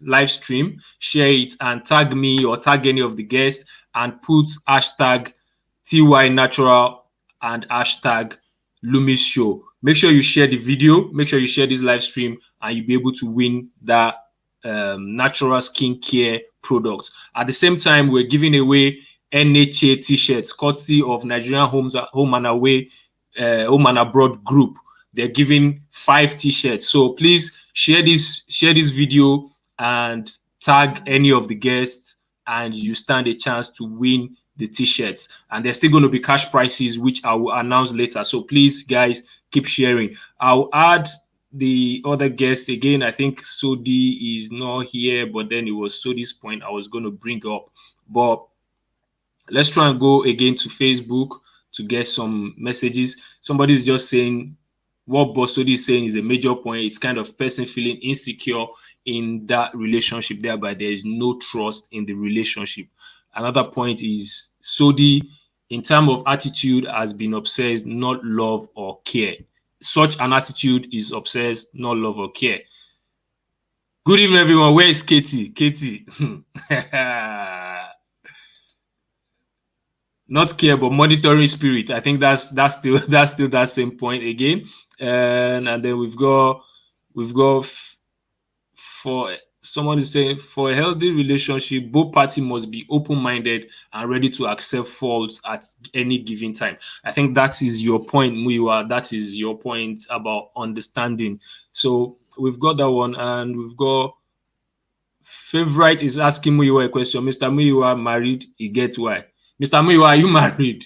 S1: live stream, share it and tag me or tag any of the guests and put hashtag TY Natural and hashtag Lumi Show. Make sure you share the video, make sure you share this live stream, and you'll be able to win that natural skincare product. At the same time, we're giving away NHA t-shirts courtesy of Nigerian Home and Away Home and Abroad group. They're giving 5 t-shirts. So please share this video and tag any of the guests, and you stand a chance to win the t-shirts. And there's still going to be cash prizes, which I will announce later. So please, guys, keep sharing. I'll add the other guests again. I think Sodi is not here, but then it was Sodi's point I was going to bring up. But let's try and go again to Facebook to get some messages. Somebody's just saying what Bosodi is saying is a major point. It's kind of person feeling insecure in that relationship, thereby there is no trust in the relationship. Another point is Sodi, in terms of attitude, has been obsessed, not love or care. Such an attitude is obsessed, not love or care. Good evening, everyone. Where is Katie? Katie. Not care, but monitoring spirit. I think that's still that same point again. And then we've got for someone is saying, for a healthy relationship, both parties must be open-minded and ready to accept faults at any given time. I think that is your point, MUYIWA. That is your point about understanding. So we've got that one, and we've got Favorite is asking MUYIWA a question. Mr. MUYIWA married, he get why? Mr. MUYIWA, are you married?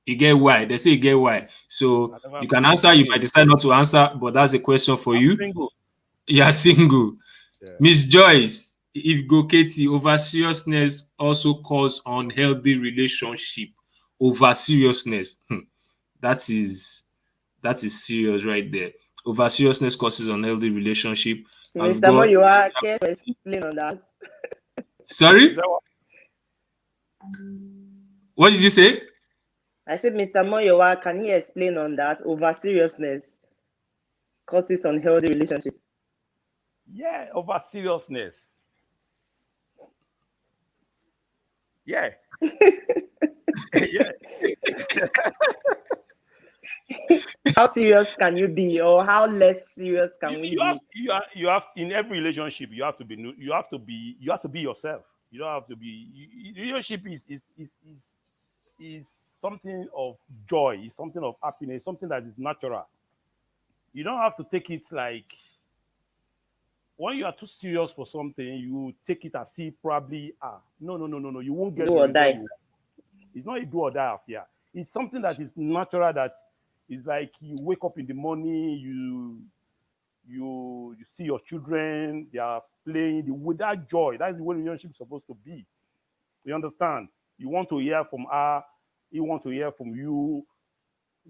S1: You get why? They say you get why. So you can answer, you might decide not to answer, but that's a question for you.
S6: Single.
S1: You're single.
S6: Yeah.
S1: Miss Joyce, if go Katie, over seriousness also cause unhealthy relationship. Over seriousness. That is serious right there. Over seriousness causes unhealthy relationship.
S2: Mr. MUYIWA, can you explain on that?
S1: Sorry? What did you say?
S2: I said, Mr. MUYIWA, can you explain on that? Over seriousness causes unhealthy relationship.
S6: Yeah, over seriousness. Yeah. Yeah.
S2: How serious can you be, or how less serious can we be?
S6: You have in every relationship you have to be yourself. You don't have to be. Relationship is something of joy. It's something of happiness. Something that is natural. You don't have to take it like when you are too serious for something. You take it as if probably no. You won't get
S2: Do or die.
S6: It's not a do or die affair. It's something that is natural. That is like you wake up in the morning, you see your children, they are playing with that joy. That's the way relationship is supposed to be. You understand? You want to hear from her, he want to hear from you.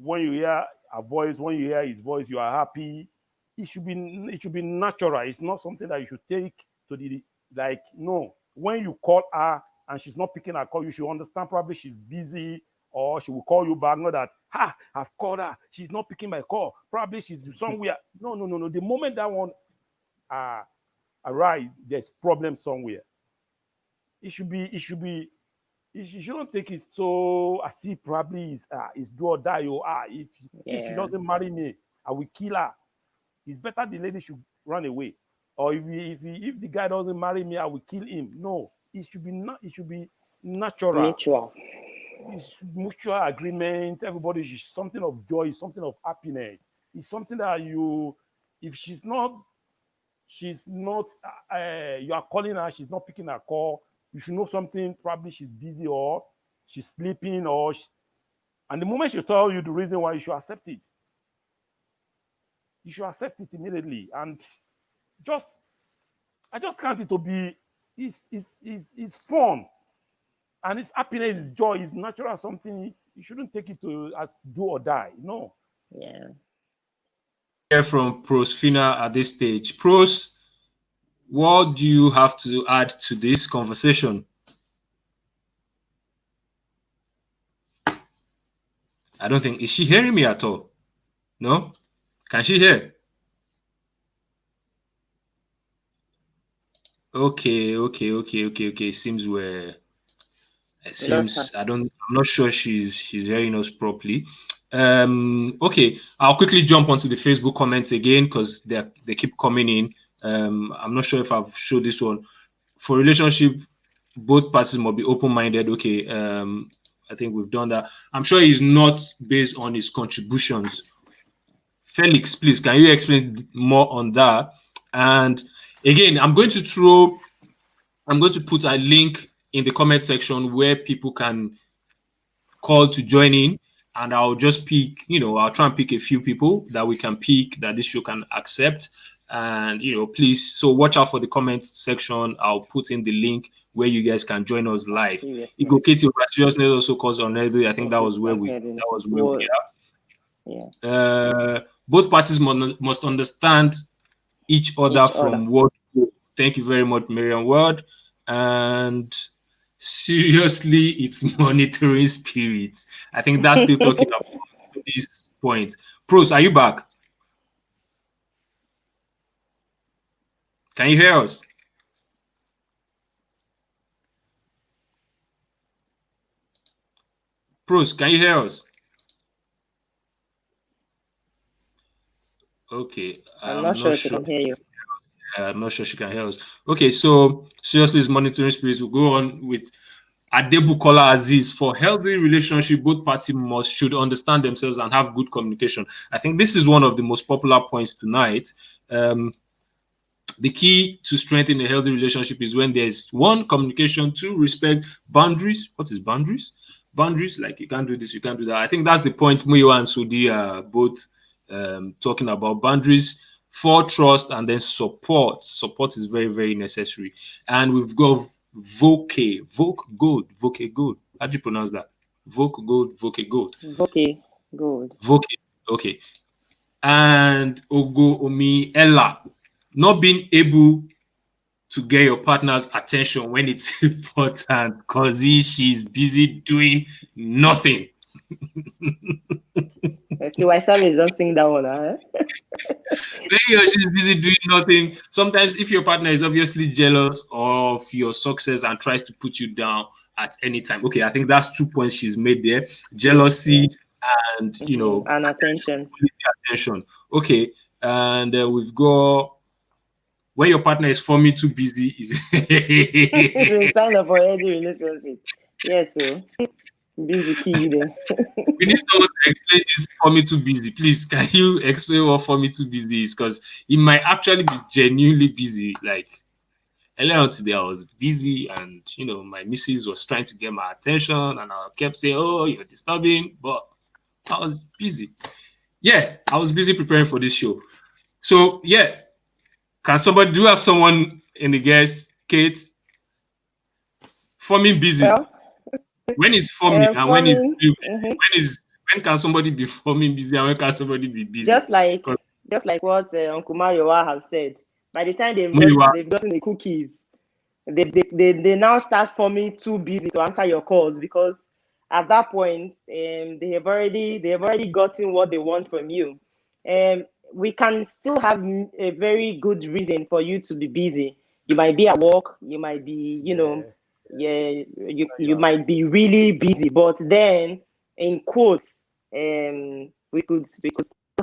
S6: When you hear her voice, when you hear his voice, you are happy. It should be natural. It's not something that you should take to the like. No, when you call her and she's not picking her call, you should understand probably she's busy, or she will call you back. Not that, I've called her, she's not picking my call. Probably she's somewhere. No. The moment that one arise, there's problem somewhere. You shouldn't take it so as if probably is do or die. Or if she doesn't marry me, I will kill her. It's better the lady should run away. Or if the guy doesn't marry me, I will kill him. No, it should be natural.
S2: Mutual.
S6: It's mutual agreement. Everybody is something of joy, something of happiness. It's something that if she's not, you are calling her, she's not picking her call. You should know something. Probably she's busy or she's sleeping, and the moment she tell you the reason why, you should accept it. You should accept it immediately, and I just count it to be it's fun. And it's happiness, is joy, is natural, something you shouldn't take it to as do or die. No.
S2: Yeah.
S1: Hear from Prosefina at this stage. Pros, what do you have to add to this conversation? I don't think, is she hearing me at all? No? Can she hear? Okay. Seems I'm not sure she's hearing us properly. Okay, I'll quickly jump onto the Facebook comments again because they keep coming in. I'm not sure if I've showed this one. For relationship, both parties must be open-minded. Okay, I think we've done that. I'm sure it's not based on his contributions. Felix, please, can you explain more on that? And again, I'm going to put a link in the comment section where people can call to join in, and I'll just pick, I'll try and pick a few people that we can pick that this show can accept. And, please, so watch out for the comment section. I'll put in the link where you guys can join us live. Ego Katie over seriousness also cause on I think that was where we are. Both parties must understand each other from word. Thank you very much, Miriam Word. And seriously, it's monitoring spirits. I think that's still talking about this point. Pros, are you back? Can you hear us? Pros, can you hear us? Okay,
S2: I'm not sure she can hear you.
S1: I'm not sure she can hear us. Okay, so seriously, it's monitoring spirits. We'll go on with Adebukola Aziz. For healthy relationship, both parties should understand themselves and have good communication. I think this is one of the most popular points tonight. The key to strengthen a healthy relationship is when there's one, communication, two, respect, boundaries. What is boundaries? Boundaries, like you can't do this, you can't do that. I think that's the point MUYIWA and Sudi are both talking about. Boundaries, for trust, and then support. Support is very, very necessary. And we've got Voke Gold. How do you pronounce that? Voke Gold. Okay. And Ogo Omi Ella. Not being able to get your partner's attention when it's important because she's busy doing nothing.
S2: Why Sam don't sing that one, huh?
S1: When she's busy doing nothing, sometimes if your partner is obviously jealous of your success and tries to put you down at any time. Okay, I think that's 2 points she's made there. Jealousy and,
S2: and attention.
S1: Okay, and we've got when your partner is forming too busy is
S2: it's a sign of a healthy relationship. Yes, so busy key there.
S1: We need someone to explain this forming too busy. Please, can you explain what forming too busy is? Because it might actually be genuinely busy. Like earlier on today, I was busy and my missus was trying to get my attention and I kept saying, "Oh, you're disturbing," but I was busy. Yeah, I was busy preparing for this show. So yeah. Do you have someone in the guest, Kate? Forming busy.
S2: Well,
S1: when is forming and when is when can somebody be forming busy and when can somebody be busy?
S2: Just like what Uncle MUYIWA has said. By the time they've gotten the cookies, they now start forming too busy to answer your calls because at that point they have already gotten what they want from you. We can still have a very good reason for you to be busy. You might be at work, you might be, you might be really busy, but then in quotes, we could still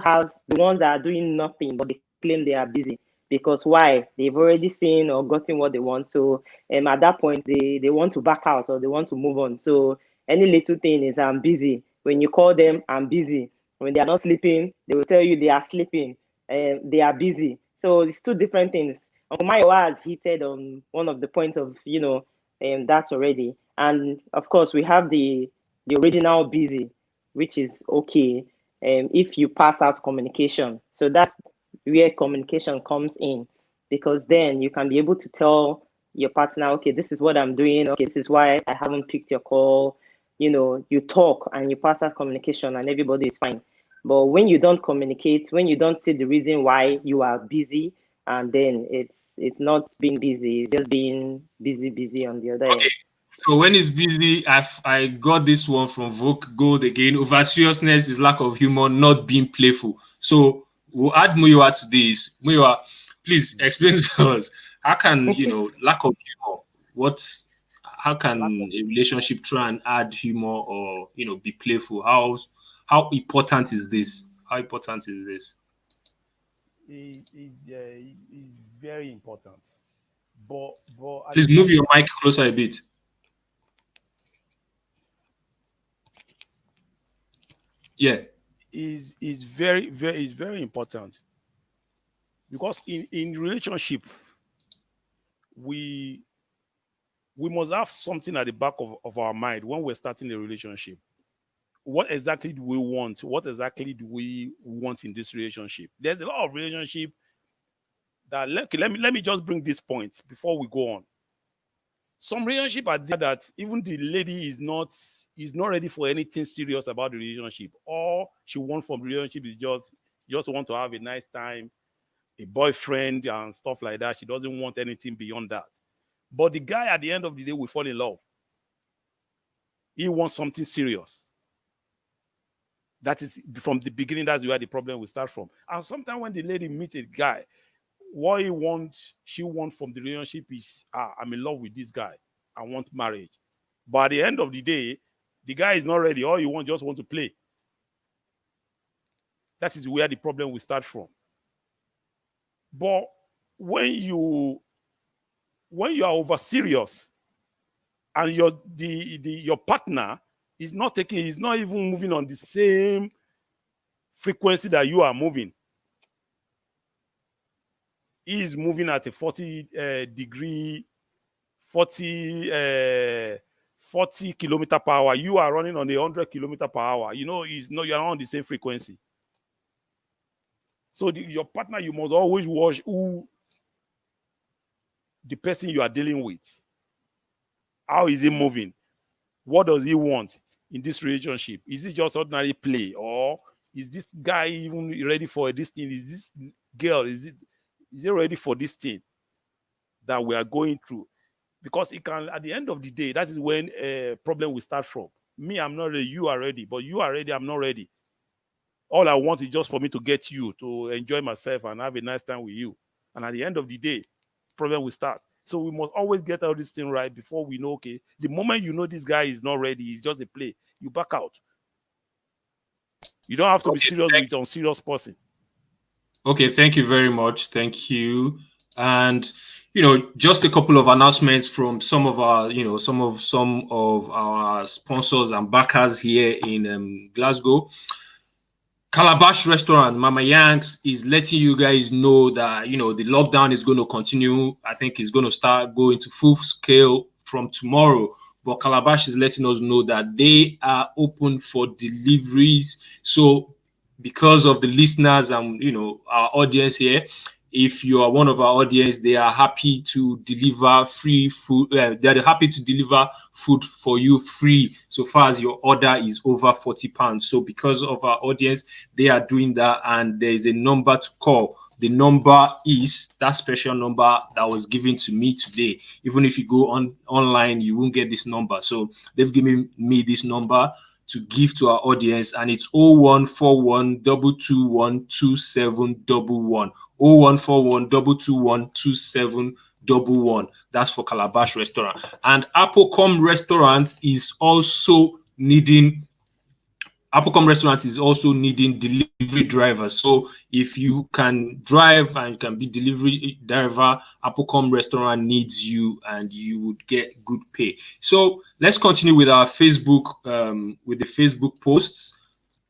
S2: have the ones that are doing nothing, but they claim they are busy. Because why? They've already seen or gotten what they want. So at that point, they want to back out or they want to move on. So any little thing is, I'm busy. When you call them, I'm busy. When they are not sleeping, they will tell you they are sleeping. They are busy. So it's two different things. Uncle MUYIWA has hinted on one of the points of, that already. And of course, we have the original busy, which is okay if you pass out communication. So that's where communication comes in, because then you can be able to tell your partner, okay, this is what I'm doing, okay, this is why I haven't picked your call. You talk and you pass that communication and everybody is fine. But when you don't communicate, when you don't see the reason why you are busy, and then it's not being busy, it's just being busy on the other end.
S1: So when it's busy, I got this one from Vogue Gold again. Over seriousness is lack of humor, not being playful. So we'll add MUYIWA to this. MUYIWA, please explain to us how can lack of humor. How can a relationship try and add humor or be playful? How important is this? How important is this?
S6: Is very important. But at
S1: Please
S6: the
S1: move
S6: end,
S1: your mic closer a bit. Yeah.
S6: is very important, because in relationship we must have something at the back of our mind when we're starting a relationship. What exactly do we want? What exactly do we want in this relationship? There's a lot of relationship that let me just bring this point before we go on. Some relationship are there that even the lady is not ready for anything serious about the relationship. All she wants from the relationship is just want to have a nice time, a boyfriend and stuff like that. She doesn't want anything beyond that. But the guy at the end of the day will fall in love. He wants something serious. That is from the beginning. That's where the problem will start from. And sometimes when the lady meets a guy, what she wants from the relationship is, I'm in love with this guy. I want marriage. But at the end of the day, the guy is not ready. All you just want to play. That is where the problem will start from. But when you are over serious and your partner is not even moving on the same frequency that you are moving. He is moving at a 40 kilometer per hour. You are running on 100 kilometer per hour. You're not on the same frequency. So your partner, you must always watch who the person you are dealing with. How is he moving? What does he want in this relationship? Is it just ordinary play, or is this guy even ready for this thing? Is this girl, is it ready for this thing that we are going through? Because it can, at the end of the day, that is when a problem will start from. Me, I'm not ready. You are ready, but you are ready. I'm not ready. All I want is just for me to get you, to enjoy myself and have a nice time with you. And at the end of the day, problem will start. So we must always get all this thing right before we know, okay, the moment you know this guy is not ready, he's just a play, you back out. You don't have to be serious with an unserious person.
S1: Okay, thank you very much. Thank you. And just a couple of announcements from some of our, some of our sponsors and backers here in Glasgow. Calabash Restaurant, Mama Yanks, is letting you guys know that the lockdown is going to continue. I think it's going to start going to full scale from tomorrow. But Calabash is letting us know that they are open for deliveries. So because of the listeners and our audience here, if you are one of our audience, they are happy to deliver free food. They are happy to deliver food for you free so far as your order is over £40. So because of our audience, they are doing that, and there is a number to call. The number is that special number that was given to me today. Even if you go online, you won't get this number. So they've given me this number to give to our audience, and it's 0141 221 2711. 0141 221 2711. That's for Calabash Restaurant. And Applecom Restaurant is also needing delivery drivers. So if you can drive and you can be delivery driver, Applecom Restaurant needs you, and you would get good pay. So let's continue with our Facebook, with the Facebook posts,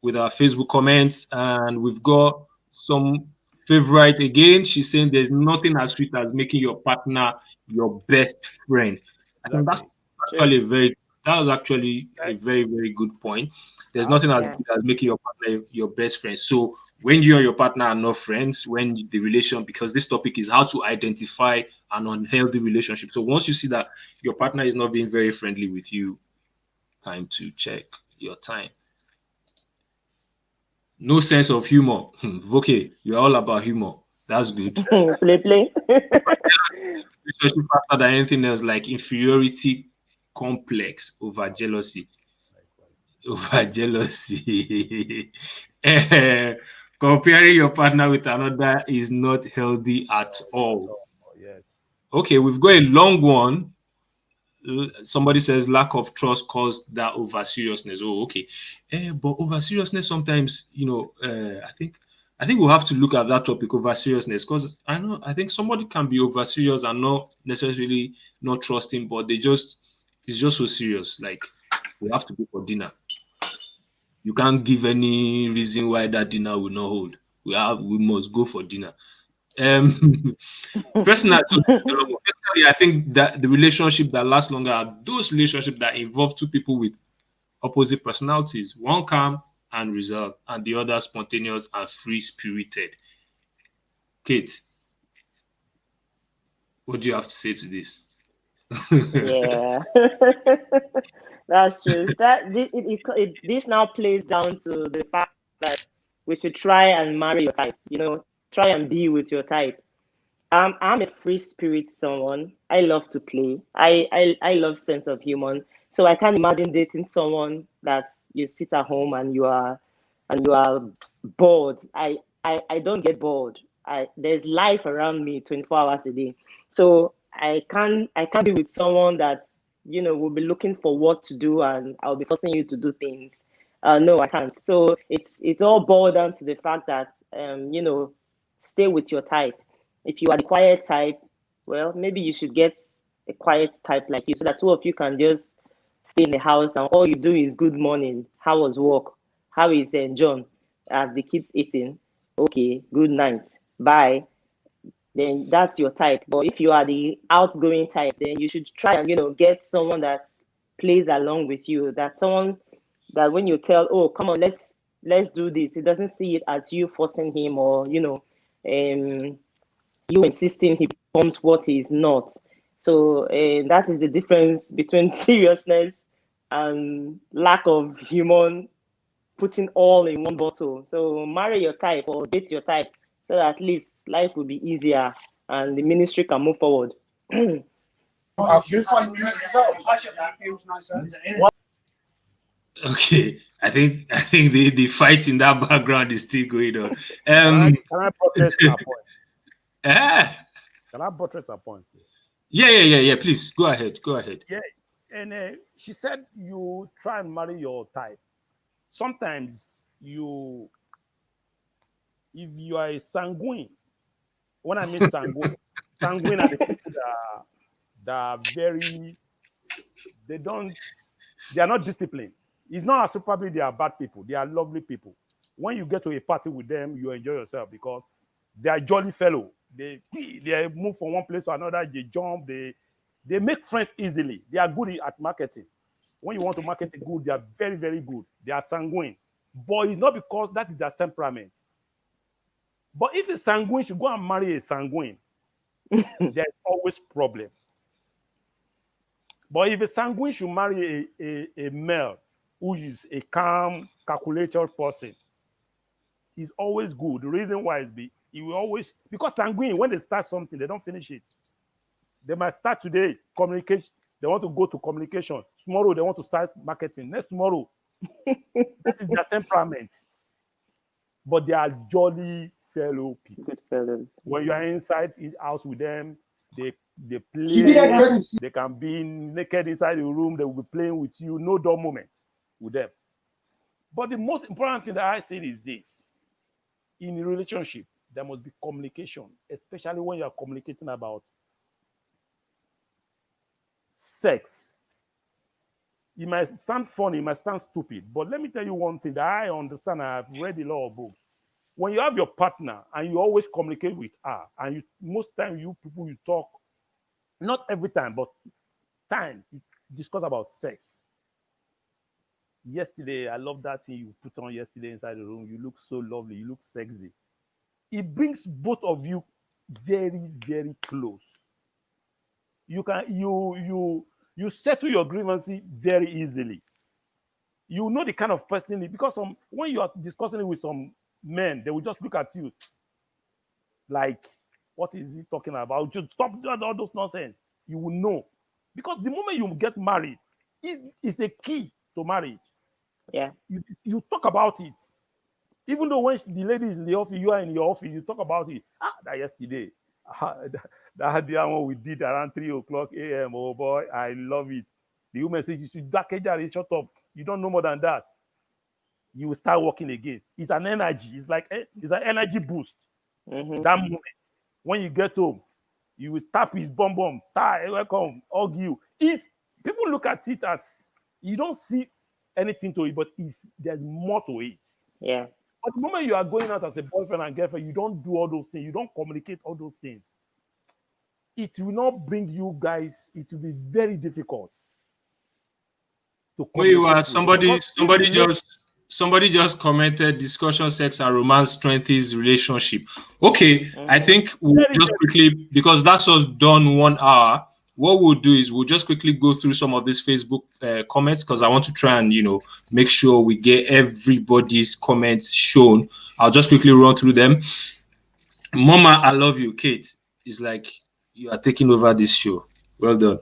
S1: with our Facebook comments, and we've got some favorite again. She's saying there's nothing as sweet as making your partner your best friend. I think that's actually that was actually a very, very good point. There's nothing as good as making your partner your best friend. So when you and your partner are not friends, when the relation, because this topic is how to identify an unhealthy relationship. So once you see that your partner is not being very friendly with you, time to check your time. No sense of humor. Okay, you're all about humor. That's good.
S2: Play.
S1: Relationship faster than anything else, like inferiority complex over jealousy. Over jealousy. Comparing your partner with another is not healthy at all.
S6: Yes.
S1: Okay, we've got a long one. Somebody says lack of trust caused that over seriousness. Oh, okay. But over seriousness sometimes, I think we'll have to look at that topic over seriousness, because I think somebody can be over serious and not necessarily not trusting, but it's just so serious. Like, we have to go for dinner. You can't give any reason why that dinner will not hold. We must go for dinner. Um, personally, I think that the relationship that lasts longer are those relationships that involve two people with opposite personalities. One calm and reserved, and the other spontaneous and free spirited. Kate, what do you have to say to this?
S2: Yeah, that's true. This now plays down to the fact that we should try and marry your type. Try and be with your type. I'm a free spirit someone. I love to play. I love sense of humor. So I can't imagine dating someone that you sit at home and you are bored. I don't get bored. There's life around me 24 hours a day. So I can't be with someone that will be looking for what to do, and I'll be forcing you to do things. No, I can't. So it's all boiled down to the fact that stay with your type. If you are the quiet type, well, maybe you should get a quiet type like you, so that two of you can just stay in the house and all you do is good morning. How was work? How is John? Are the kids eating? Okay, good night. Bye. Then that's your type. But if you are the outgoing type, then you should try and get someone that plays along with you. That someone that when you tell, oh, come on, let's do this, he doesn't see it as you forcing him, or you insisting he becomes what he is not. So that is the difference between seriousness and lack of human putting all in one bottle. So marry your type or date your type, so that at least life will be easier and the ministry can move forward.
S1: Okay, I think the fight in that background is still going on.
S6: Can I protest her point?
S1: Ah,
S6: Can I buttress her point?
S1: yeah. Please go ahead. Go ahead.
S6: Yeah. And she said you try and marry your type. Sometimes if you are a sanguine, when I mean sanguine, sanguine are the people that are very, they are not disciplined. It's not as probably they are bad people. They are lovely people. When you get to a party with them, you enjoy yourself because they are jolly fellow. They move from one place to another. They jump. They make friends easily. They are good at marketing. When you want to market a good, they are very, very good. They are sanguine. But it's not because that is their temperament. But if a sanguine should go and marry a sanguine, there's always problem. But if a sanguine should marry a male who is a calm, calculated person, he's always good. The reason why is he will always, because sanguine, when they start something, they don't finish it. They might start today, communication. They want to go to communication. Tomorrow, they want to start marketing. Next tomorrow, that is their temperament. But they are jolly fellow people.
S2: Good fellows.
S6: When you are inside the house with them, they play. They can be naked inside the room. They will be playing with you. No dull moment with them. But the most important thing that I say is this: in a relationship, there must be communication, especially when you are communicating about sex. It might sound funny, it might sound stupid, but let me tell you one thing that I understand. I've read a lot of books. When you have your partner and you always communicate with her, and most time you people you talk, not every time, but time you discuss about sex. Yesterday, I love that thing you put on yesterday inside the room. You look so lovely. You look sexy. It brings both of you very, very close. You can you settle your grievances very easily. You know the kind of person because when you are discussing it with some men, they will just look at you like, what is he talking about? Just stop doing all those nonsense. You will know. Because the moment you get married, it's a key to marriage.
S2: Yeah.
S6: You talk about it. Even though when the lady is in the office, you are in your office, you talk about it. That yesterday, that the one we did around 3:00 a.m. Oh boy, I love it. The woman says you should shut up. You don't know more than that. You will start working again. It's an energy. It's like it's an energy boost. That moment when you get home, you will tap his bum, welcome, hug you. People look at it as you don't see anything to it, but there's more to it.
S2: Yeah.
S6: But the moment you are going out as a boyfriend and girlfriend, you don't do all those things. You don't communicate all those things. It will not bring you guys. It will be very difficult to communicate.
S1: Somebody just commented discussion, sex, and romance strengthens relationship. Okay, I think we'll just quickly, because that's us done 1 hour. What we'll do is we'll just quickly go through some of these Facebook comments, because I want to try and make sure we get everybody's comments shown. I'll just quickly run through them. Mama, I love you. Kate is like, you are taking over this show. Well done.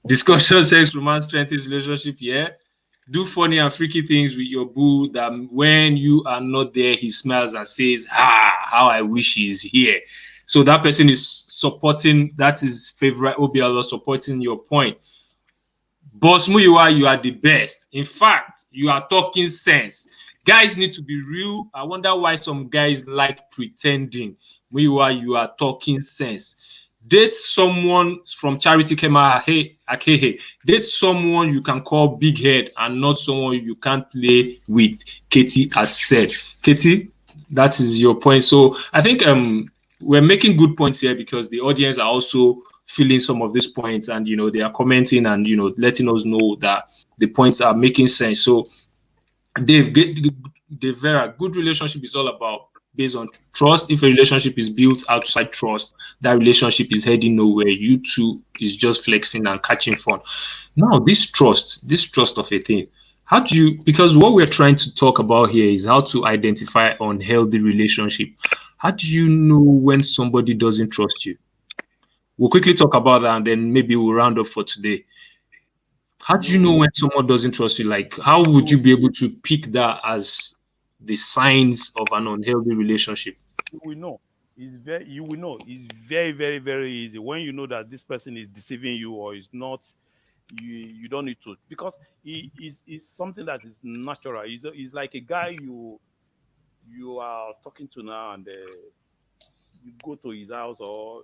S1: Discussion, sex, romance strengthens relationship. Yeah. Do funny and freaky things with your boo that when you are not there, he smiles and says, how I wish he's here. So that person is supporting, that is favorite Obialo supporting your point. Boss MUYIWA, you are the best. In fact, you are talking sense. Guys need to be real. I wonder why some guys like pretending. MUYIWA, you are talking sense. Date someone from Charity Kema Akehe. Date someone you can call big head and not someone you can't play with. Katie has said. Katie, that is your point. So I think we're making good points here because the audience are also feeling some of these points, and they are commenting and letting us know that the points are making sense. So Dave Vera, good relationship is all about based on trust. If a relationship is built outside trust, that relationship is heading nowhere. You two is just flexing and catching fun. Now, this trust of a thing, how do you, because what we're trying to talk about here is how to identify unhealthy relationship. How do you know when somebody doesn't trust you? We'll quickly talk about that and then maybe we'll round up for today. How do you know when someone doesn't trust you? Like, how would you be able to pick that as the signs of an unhealthy relationship?
S6: You will know. It's very, very, very easy when you know that this person is deceiving you or is not. You don't need to, because it's something that is natural. It's like a guy you are talking to now, and you go to his house or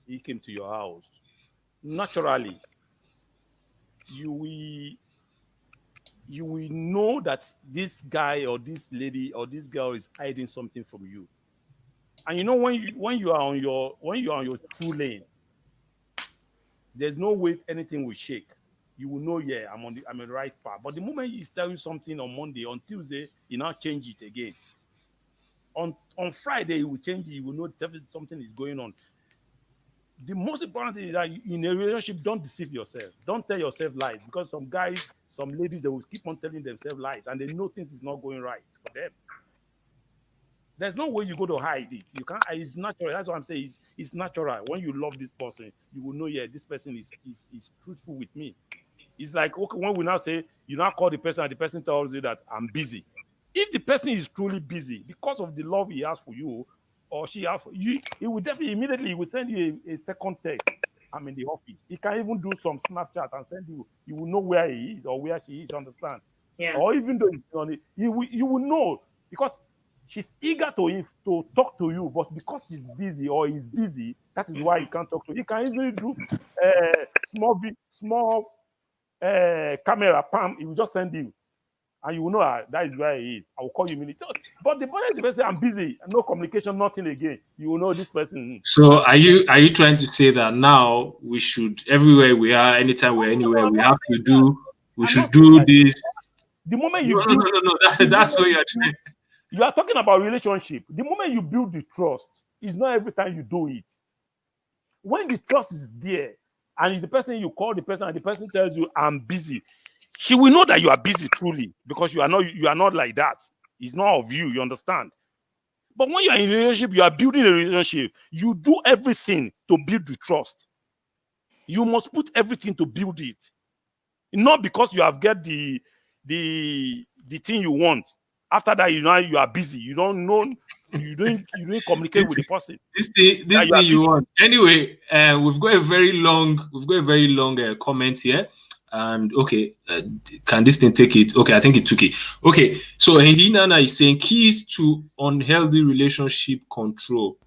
S6: he came to your house. Naturally, you will know that this guy or this lady or this girl is hiding something from you. And when you are on your true lane, there's no way anything will shake. You will know, yeah, I'm on the right path. But the moment he's telling you something on Monday, on Tuesday, he now change it again. On Friday, he will change it. You will know definitely something is going on. The most important thing is that in a relationship, don't deceive yourself. Don't tell yourself lies, because some guys, some ladies, they will keep on telling themselves lies, and they know things is not going right for them. There's no way you go to hide it. You can't. It's natural. That's what I'm saying. It's natural. When you love this person, you will know, yeah, this person is truthful with me. It's like, okay, when we now say, you now call the person and the person tells you that I'm busy. If the person is truly busy because of the love he has for you or she has for you, he will definitely immediately will send you a second text. I'm in the office. He can even do some Snapchat and send you. You will know where he is or where she is. Understand?
S2: Yeah.
S6: Or even though it's on it, you will know, because she's eager to talk to you, but because she's busy or he's busy, that is why you can't talk to you. He can easily do small camera, palm. He will just send you, and you will know that is where he is. I will call you immediately. So, but the person say I'm busy, no communication, nothing again. You will know this person.
S1: So are you trying to say that now we should, everywhere we are, anytime we're anywhere, we have to do, we should do this?
S6: The moment you
S1: no. That's what you're trying.
S6: You are talking about relationship. The moment you build the trust, it's not every time you do it. When the trust is there, and it's the person you call the person, and the person tells you, "I'm busy," she will know that you are busy truly, because you are not like that. It's not of you. You understand? But when you are in a relationship, you are building a relationship. You do everything to build the trust. You must put everything to build it, not because you have get the thing you want. After that, you are busy. You don't know. You don't communicate with the person.
S1: This thing you want. Anyway, we've got a very long comment here. And okay, can this thing take it? Okay, I think it took it. Okay, so Hinana is saying keys to unhealthy relationship control.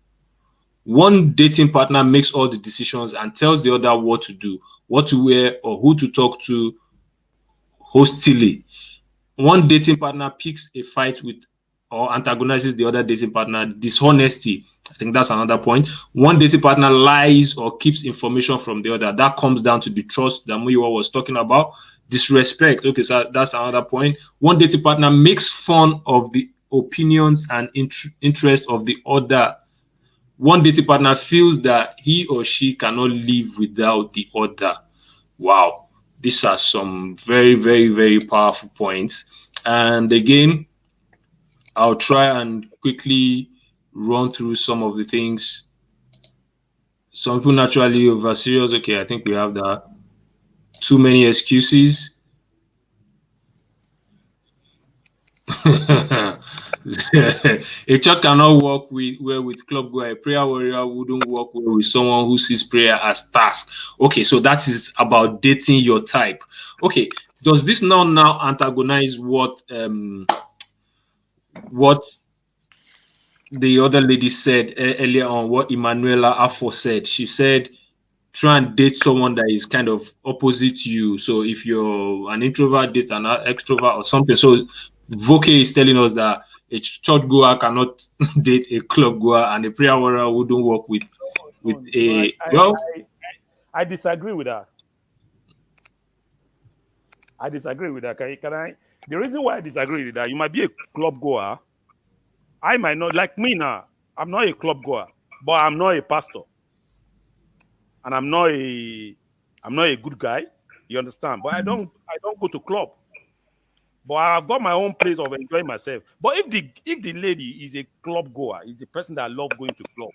S1: One dating partner makes all the decisions and tells the other what to do, what to wear, or who to talk to hostily. One dating partner picks a fight with or antagonizes the other dating partner. Dishonesty. I think that's another point. One dating partner lies or keeps information from the other. That comes down to the trust that MUYIWA was talking about. Disrespect. Okay, so that's another point. One dating partner makes fun of the opinions and interest of the other. One dating partner feels that he or she cannot live without the other. Wow. These are some very, very, very powerful points. And again, I'll try and quickly run through some of the things. Some people naturally over serious. Okay, I think we have that. Too many excuses. A church cannot work with club goer. A prayer warrior wouldn't work well with someone who sees prayer as task. Okay, so that is about dating your type. Okay, does this now antagonize what the other lady said earlier on? What Emanuela Afo said. She said, try and date someone that is kind of opposite to you. So if you're an introvert, date an extrovert or something. So Voke is telling us that a church goer cannot date a club goer, and a prayer warrior wouldn't work with
S6: I disagree with that. I disagree with that. Can I? The reason why I disagree with that, you might be a club goer. I might not, like me now. I'm not a club goer, but I'm not a pastor, and I'm not a good guy. You understand? But I don't go to club. But I've got my own place of enjoying myself. But if the lady is a club goer, is the person that loves going to club,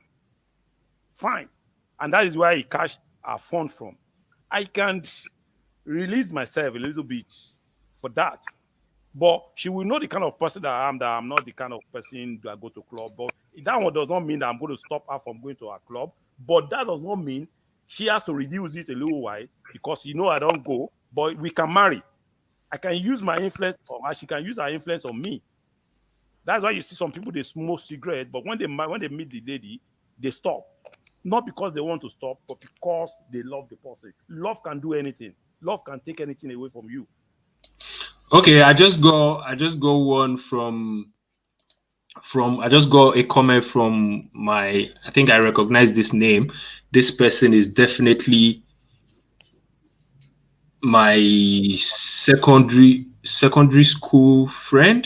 S6: fine. And that is where he cashed our fund from. I can release myself a little bit for that. But she will know the kind of person that I am, that I'm not the kind of person that go to club. But that one does not mean that I'm going to stop her from going to her club. But that does not mean she has to reduce it a little while, because I don't go, but we can marry. I can use my influence on her. She can use her influence on me. That's why you see some people, they smoke cigarettes, but when they meet the lady, they stop. Not because they want to stop, but because they love the person. Love can do anything. Love can take anything away from you.
S1: Okay, I just got one I just got a comment from I think I recognize this name. This person is definitely my secondary school friend,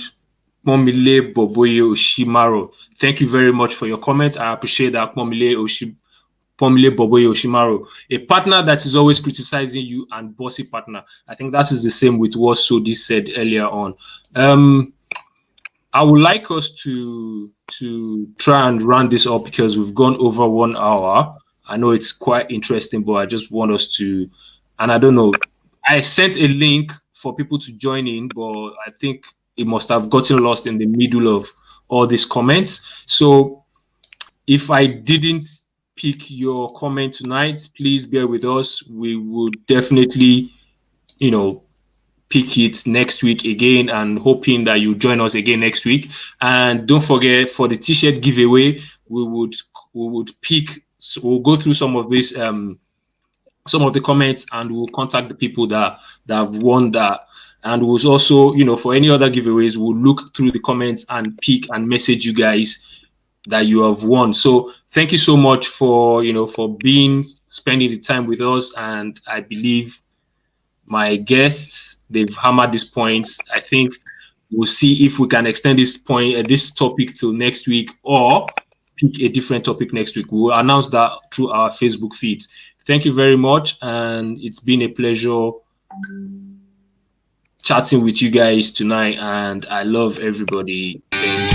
S1: Momile Boboye Oshimaro. Thank you very much for your comment. I appreciate that, Momile Boboye Oshimaro. A partner that is always criticizing you and bossy partner. I think that is the same with what Sodi said earlier on. I would like us to try and run this up, because we've gone over 1 hour. I know it's quite interesting, but I just want us to, and I don't know, I sent a link for people to join in, but I think it must have gotten lost in the middle of all these comments. So if I didn't pick your comment tonight, please bear with us. We would definitely, pick it next week again, and hoping that you join us again next week. And don't forget, for the t-shirt giveaway, we would pick, so we'll go through some of this some of the comments, and we'll contact the people that have won that. And we'll also, for any other giveaways, we'll look through the comments and pick and message you guys that you have won. So thank you so much for spending the time with us. And I believe my guests, they've hammered these points. I think we'll see if we can extend this topic till next week, or pick a different topic next week. We'll announce that through our Facebook feed. Thank you very much, and it's been a pleasure chatting with you guys tonight, and I love everybody. Thank you.